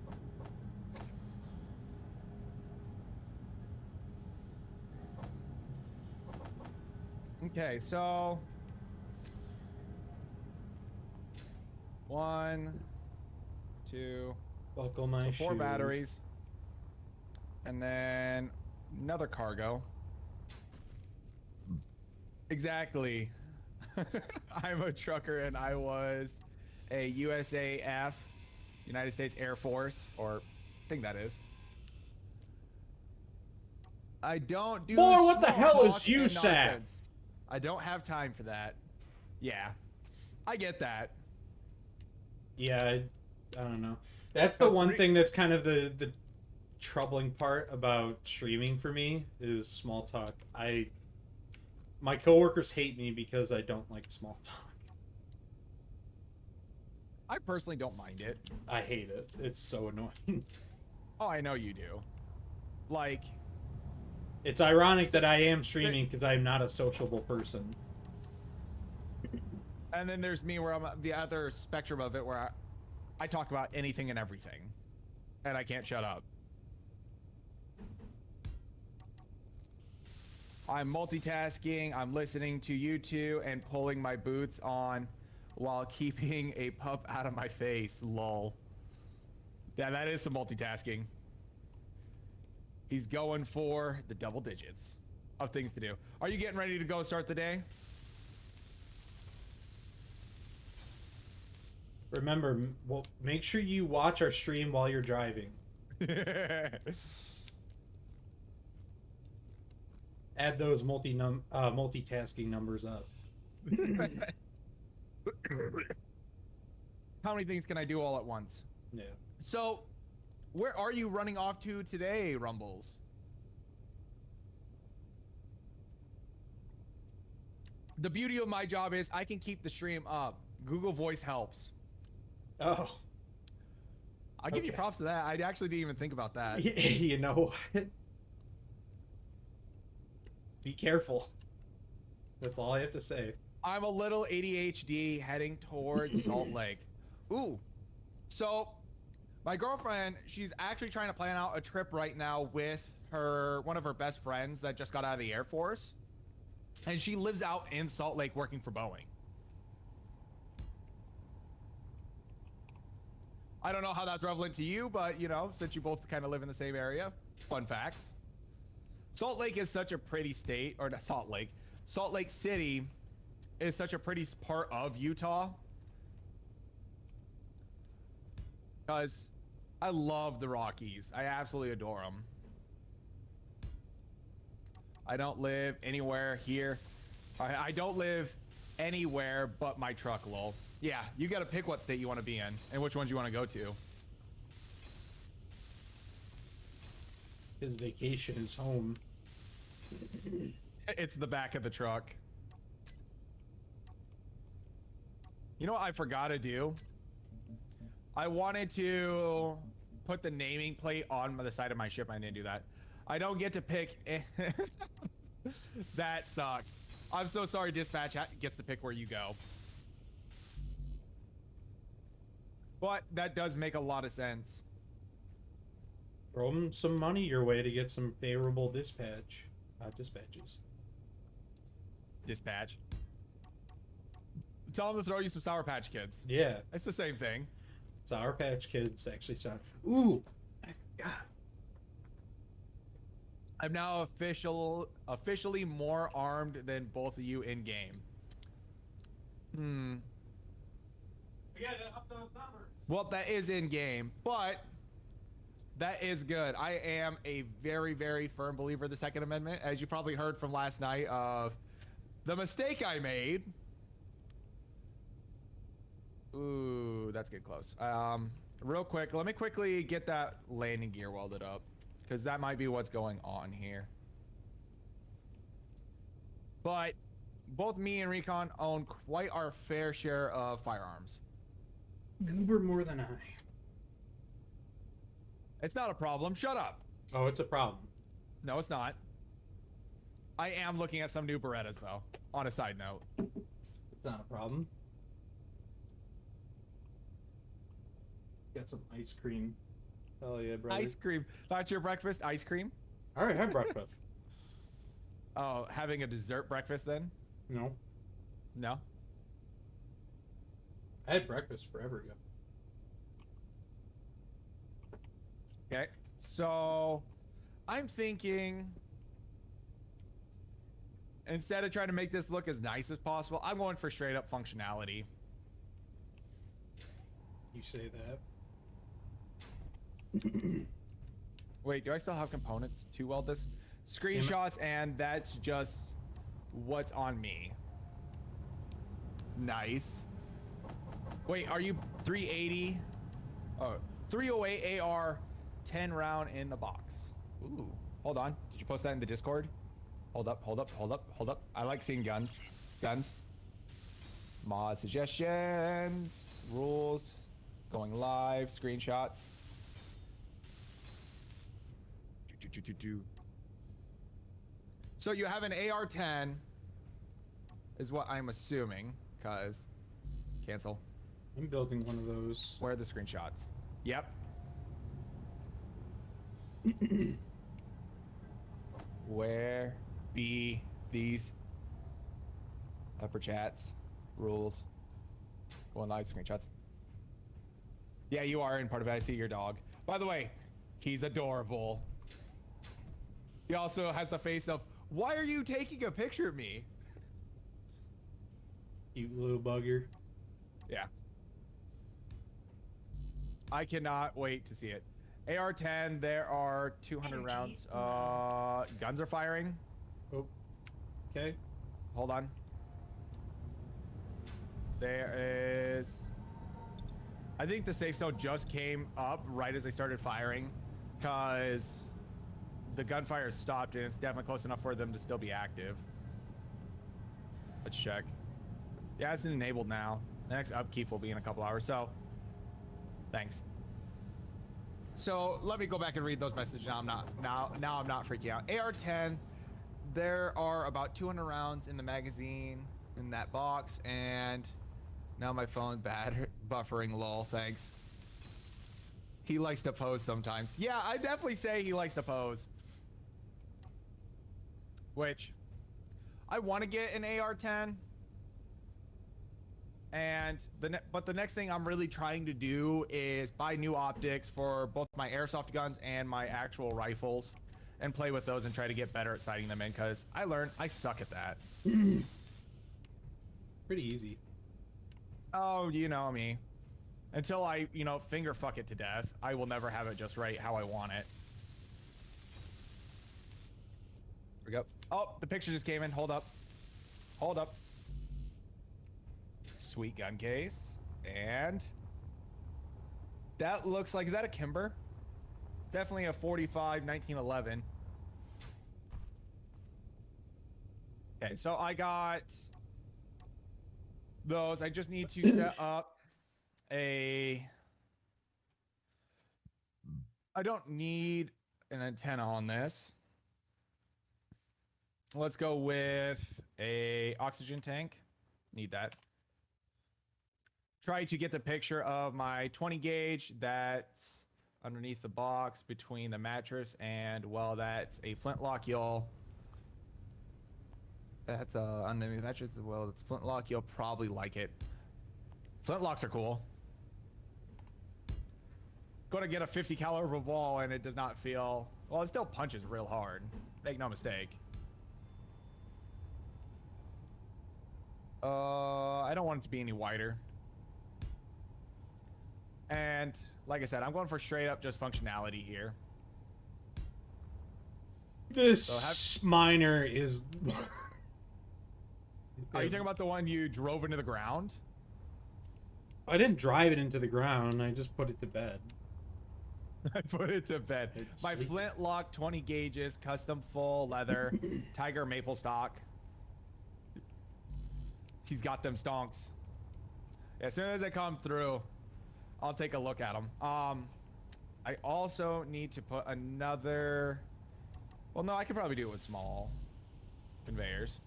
Okay, so 1, 2, buckle my so 4 shoe. batteries, and then another cargo. Exactly. I'm a trucker, and I was a USAF, United States Air Force, or I think that is. I don't do. Boy, what the small hell is talk and USAF? nonsense. I don't have time for that. Yeah, I get that. Yeah, I don't know. That's the one thing that's kind of the troubling part about streaming for me is small talk. My coworkers hate me because I don't like small talk. I personally don't mind it. I hate it. It's so annoying. Oh, I know you do. Like, it's ironic that I am streaming because I'm not a sociable person. And then there's me where I'm the other spectrum of it where I talk about anything and everything. And I can't shut up. I'm multitasking, I'm listening to you two and pulling my boots on while keeping a pup out of my face, lol. Yeah, that is some multitasking. He's going for the double digits of things to do. Are you getting ready to go start the day? Remember, well, make sure you watch our stream while you're driving. Add those multitasking numbers up. How many things can I do all at once? Yeah. So, where are you running off to today, Rumbles? The beauty of my job is I can keep the stream up. Google Voice helps. Oh. I'll give you props to that. I actually didn't even think about that. You know what? Be careful. That's all I have to say. I'm a little ADHD heading towards Salt Lake. Ooh. So, my girlfriend, she's actually trying to plan out a trip right now with one of her best friends that just got out of the Air Force. And she lives out in Salt Lake working for Boeing. I don't know how that's relevant to you, but, you know, since you both kind of live in the same area, fun facts. Salt Lake is such a pretty state, or not Salt Lake. Salt Lake City is such a pretty part of Utah. Because I love the Rockies. I absolutely adore them. I don't live anywhere here. I don't live anywhere but my truck, lol. Yeah, you got to pick what state you want to be in and which ones you want to go to. His vacation is home. It's the back of the truck. You know what I forgot to do? I wanted to put the naming plate on the side of my ship. I didn't do that. I don't get to pick. That sucks. I'm so sorry. Dispatch gets to pick where you go. But that does make a lot of sense. Throw them some money your way to get some favorable dispatches. Dispatch. Tell them to throw you some Sour Patch Kids. Yeah. It's the same thing. Sour Patch Kids actually sound... Ooh! I forgot. I'm now officially more armed than both of you in game. We gotta up those numbers. Well, that is in game, but that is good. I am a very, very firm believer of the Second Amendment, as you probably heard from last night of the mistake I made. Ooh, that's getting close. Real quick, let me quickly get that landing gear welded up, because that might be what's going on here. But both me and Recon own quite our fair share of firearms. Uber more than I. It's not a problem. Shut up. Oh, it's a problem. No, it's not. I am looking at some new Berettas, though, on a side note. It's not a problem. Got some ice cream. Hell yeah, brother. Ice cream. Not your breakfast, ice cream? I already had breakfast. Oh, having a dessert breakfast then? No. No? I had breakfast forever ago. Okay. So, I'm thinking, instead of trying to make this look as nice as possible, I'm going for straight up functionality. You say that. Wait, do I still have components to weld this? Screenshots, and that's just what's on me. Nice. Wait, are you 380? Oh, 308 AR, 10 round in the box. Ooh, hold on. Did you post that in the Discord? Hold up, hold up, hold up, hold up. I like seeing guns. Guns. Mod suggestions, rules, going live, screenshots. So you have an AR-10, is what I'm assuming, cause cancel. I'm building one of those. Where are the screenshots? Yep. Where be these upper chats, rules, going live, screenshots? Yeah, you are in part of it. I see your dog. By the way, he's adorable. He also has the face of, why are you taking a picture of me? Cute little bugger. Yeah. I cannot wait to see it. AR-10, there are 200 rounds. Guns are firing. Oh. Okay. Hold on. There is... I think the safe zone just came up right as they started firing, because the gunfire stopped and it's definitely close enough for them to still be active. Let's check. Yeah, it's enabled now. The next upkeep will be in a couple hours, so thanks. So let me go back and read those messages. Now I'm not freaking out. AR-10, there are about 200 rounds in the magazine in that box, and now my phone's buffering, lol, thanks. He likes to pose sometimes. Yeah, I definitely say he likes to pose. Which, I want to get an AR-10. And but the next thing I'm really trying to do is buy new optics for both my airsoft guns and my actual rifles, and play with those and try to get better at sighting them in, because I learned I suck at that. Pretty easy. Oh, you know me. Until I, finger fuck it to death, I will never have it just right how I want it. Here we go. Oh, the picture just came in. Hold up. Hold up. Sweet gun case. And that looks like, is that a Kimber? It's definitely a 45 1911. Okay, so I got those. I just need to set up a... I don't need an antenna on this. Let's go with a oxygen tank. Need that. Try to get the picture of my 20 gauge that's underneath the box between the mattress and, well, that's a flintlock. That's underneath the mattress as well. It's flintlock. You'll probably like it. Flintlocks are cool. Go to get a 50 caliber ball and it does not feel, well, it still punches real hard. Make no mistake. I don't want it to be any wider. And like I said, I'm going for straight up just functionality here. This miner is... Are you talking about the one you drove into the ground? I didn't drive it into the ground. I just put it to bed. I put it to bed. My flintlock 20 gauges, custom full leather, tiger maple stock. He's got them stonks. As soon as they come through, I'll take a look at them. I also need to put another... Well, no, I could probably do it with small conveyors.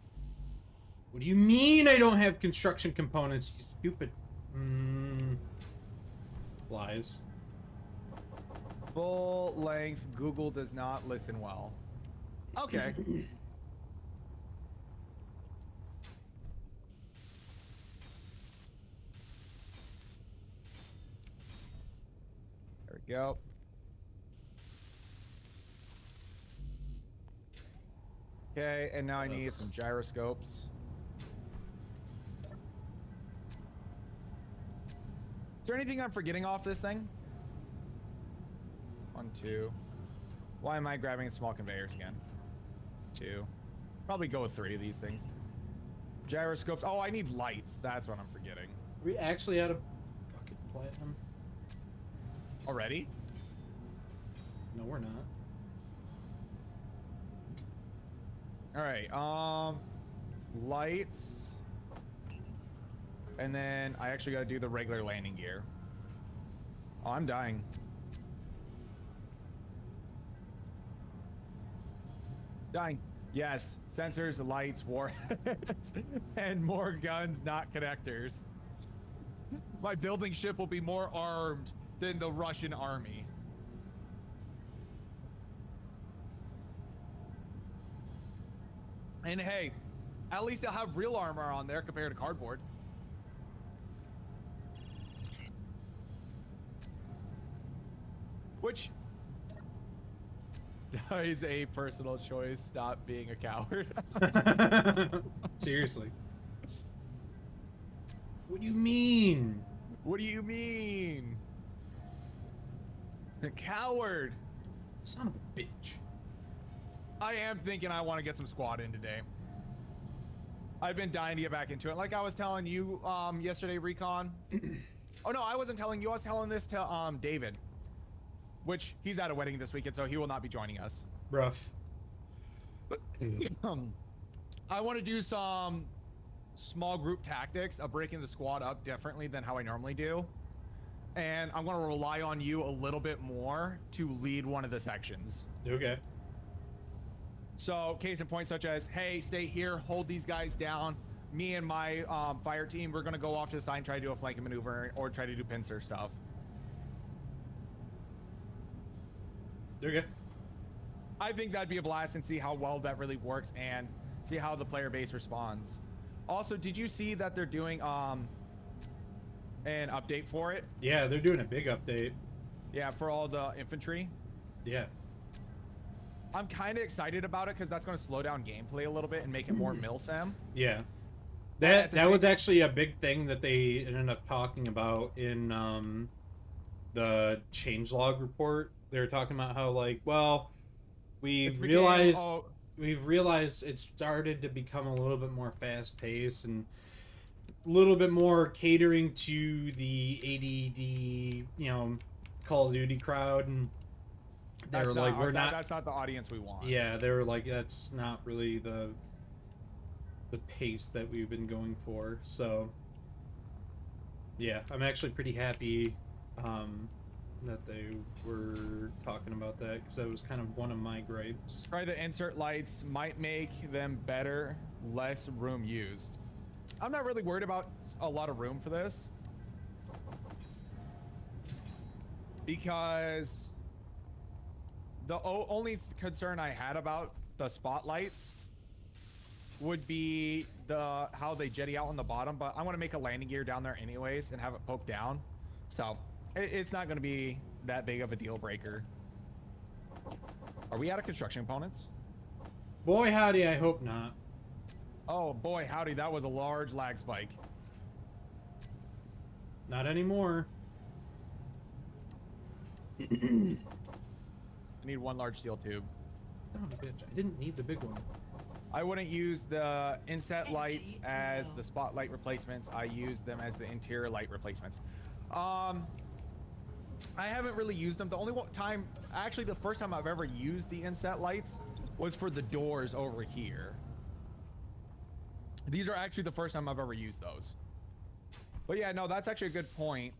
What do you mean I don't have construction components, you stupid... Lies. Full length, Google does not listen well. Okay. There we go. Okay, and now I need some gyroscopes. Is there anything I'm forgetting off this thing? 1, 2. Why am I grabbing small conveyors again? 2. Probably go with 3 of these things. Gyroscopes. Oh, I need lights. That's what I'm forgetting. Are we actually out of fucking platinum? Already? No, we're not. All right. Lights. And then I actually got to do the regular landing gear. Oh, I'm dying. Dying. Yes. Sensors, lights, warheads, and more guns, not connectors. My building ship will be more armed than the Russian army. And hey, at least I'll have real armor on there compared to cardboard. Which is a personal choice. Stop being a coward. Seriously. What do you mean? What do you mean? A coward. Son of a bitch. I am thinking I want to get some squad in today. I've been dying to get back into it. Like I was telling you yesterday, Recon. Oh no, I wasn't telling you. I was telling this to David. Which he's at a wedding this weekend, so he will not be joining us. Rough. I want to do some small group tactics of breaking the squad up differently than how I normally do. And I'm going to rely on you a little bit more to lead one of the sections. Okay. So case in point, such as, hey, stay here, hold these guys down. Me and my fire team, we're going to go off to the side and try to do a flanking maneuver or try to do pincer stuff. Okay. I think that'd be a blast and see how well that really works and see how the player base responds. Also, did you see that they're doing an update for it? Yeah, they're doing a big update. Yeah, for all the infantry. Yeah. I'm kind of excited about it because that's going to slow down gameplay a little bit and make it more milsim. Yeah. That was actually a big thing that they ended up talking about in the changelog report. They were talking about how, like, well, we've realized it started to become a little bit more fast-paced and a little bit more catering to the ADD, Call of Duty crowd, and they were like, that's not the audience we want. Yeah, they were like, that's not really the the pace that we've been going for. So yeah, I'm actually pretty happy that they were talking about that, because that was kind of one of my gripes. Try to insert lights might make them better, less room used. I'm not really worried about a lot of room for this, because the only concern I had about the spotlights would be how they jetty out on the bottom, but I want to make a landing gear down there anyways and have it poke down, so it's not going to be that big of a deal breaker. Are we out of construction components? Boy howdy, I hope not. Oh boy howdy, that was a large lag spike. Not anymore. I need one large steel tube. Son of a bitch, I didn't need the big one. I wouldn't use the inset lights as the spotlight replacements. I use them as the interior light replacements. I haven't really used them. The only time, actually the first time I've ever used the inset lights was for the doors over here. These are actually the first time I've ever used those. But yeah, no, that's actually a good point.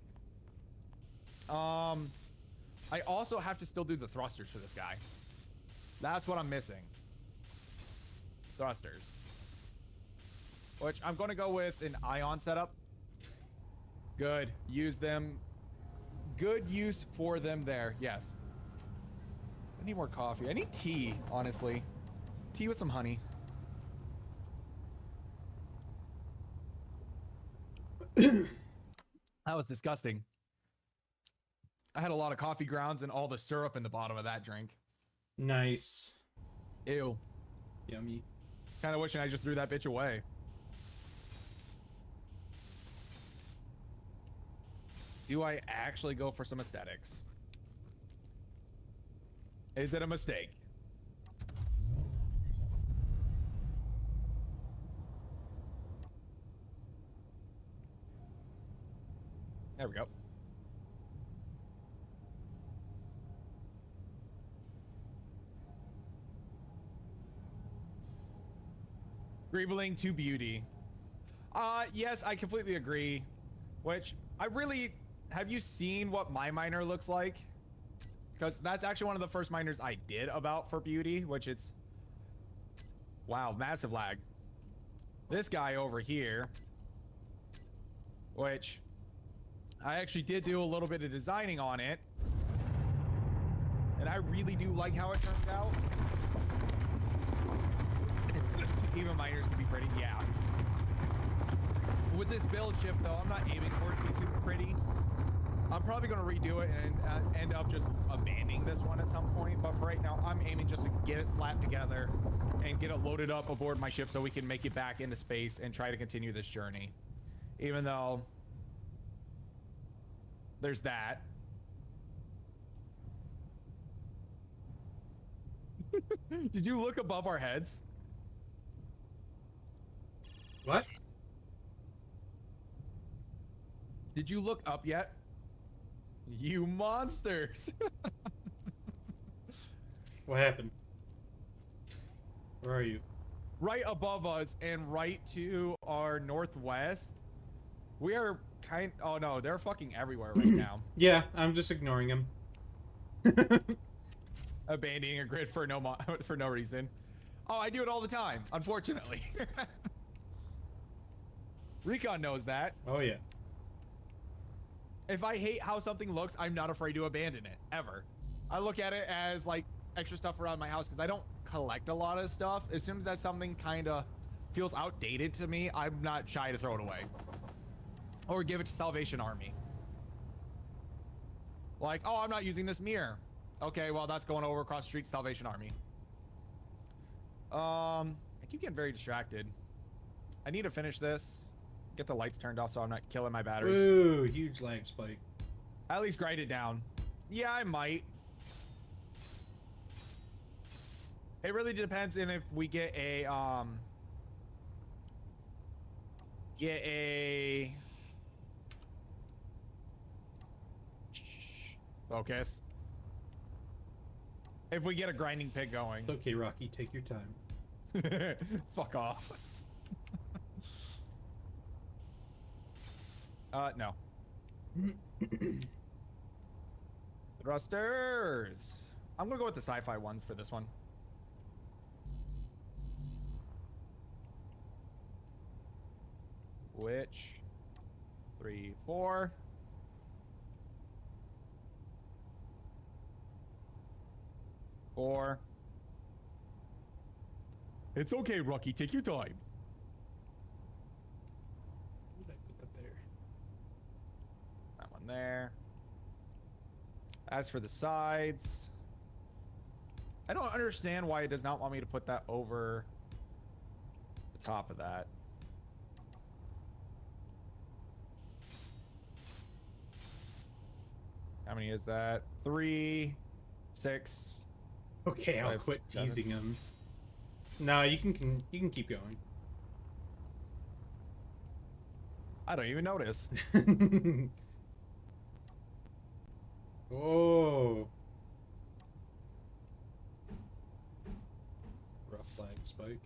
I also have to still do the thrusters for this guy. That's what I'm missing. Thrusters. Which I'm going to go with an ion setup. Good. Use them. Good use for them there. Yes. I need more coffee. I need tea, honestly. Tea with some honey. That was disgusting. I had a lot of coffee grounds and all the syrup in the bottom of that drink. Nice. Ew. Yummy. Kind of wishing I just threw that bitch away. Do I actually go for some aesthetics? Is it a mistake? There we go. Greebling to beauty. Yes, I completely agree. Which I really, have you seen what my miner looks like? Because that's actually one of the first miners I did about for beauty, which it's, wow, massive lag. This guy over here, which I actually did do a little bit of designing on it, and I really do like how it turned out. Even miners can be pretty, yeah. With this build chip though, I'm not aiming for it to be super pretty. I'm probably going to redo it and end up just abandoning this one at some point, but for right now I'm aiming just to get it slapped together and get it loaded up aboard my ship so we can make it back into space and try to continue this journey. Even though there's that. Did you look above our heads? What? Did you look up yet? You monsters! What happened? Where are you? Right above us and right to our northwest. We are oh no, they're fucking everywhere right now. Yeah, I'm just ignoring him. Abandoning a grid for no reason. Oh, I do it all the time, unfortunately. Recon knows that. Oh yeah. If I hate how something looks, I'm not afraid to abandon it, ever. I look at it as like extra stuff around my house because I don't collect a lot of stuff. As soon as that something kind of feels outdated to me, I'm not shy to throw it away. Or give it to Salvation Army. Like, oh, I'm not using this mirror. Okay, well, that's going over across the street to Salvation Army. I keep getting very distracted. I need to finish this. Get the lights turned off so I'm not killing my batteries. Ooh, huge lag spike. At least grind it down. Yeah, I might. It really depends on if we get a focus. If we get a grinding pig going. It's okay, Rocky, take your time. Fuck off. No. Thrusters. I'm gonna go with the sci-fi ones for this one. Which 3, 4. Four. It's okay, Rocky. Take your time. Where did I put that there? That one there. As for the sides, I don't understand why it does not want me to put that over the top of that. How many is that? 3, 6. Okay, So I'll quit 7. teasing him. No, you can keep going. I don't even notice. Oh. Rough flag spike.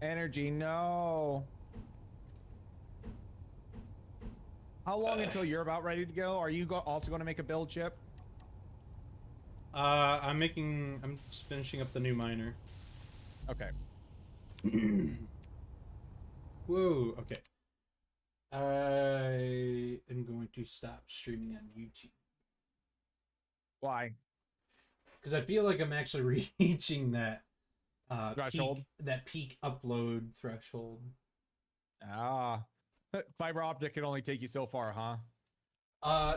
Energy, no. How long until you're about ready to go? Are you also going to make a build, Chip? I'm just finishing up the new miner. Okay. Whoa, okay. I am going to stop streaming on YouTube. Why? Because I feel like I'm actually reaching that Threshold? peak upload threshold. Ah. Fiber optic can only take you so far, huh?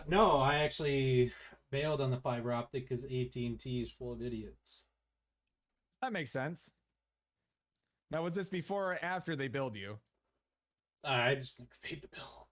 No, I actually bailed on the fiber optic because AT&T is full of idiots. That makes sense. Now, was this before or after they billed you? I just never paid the bill.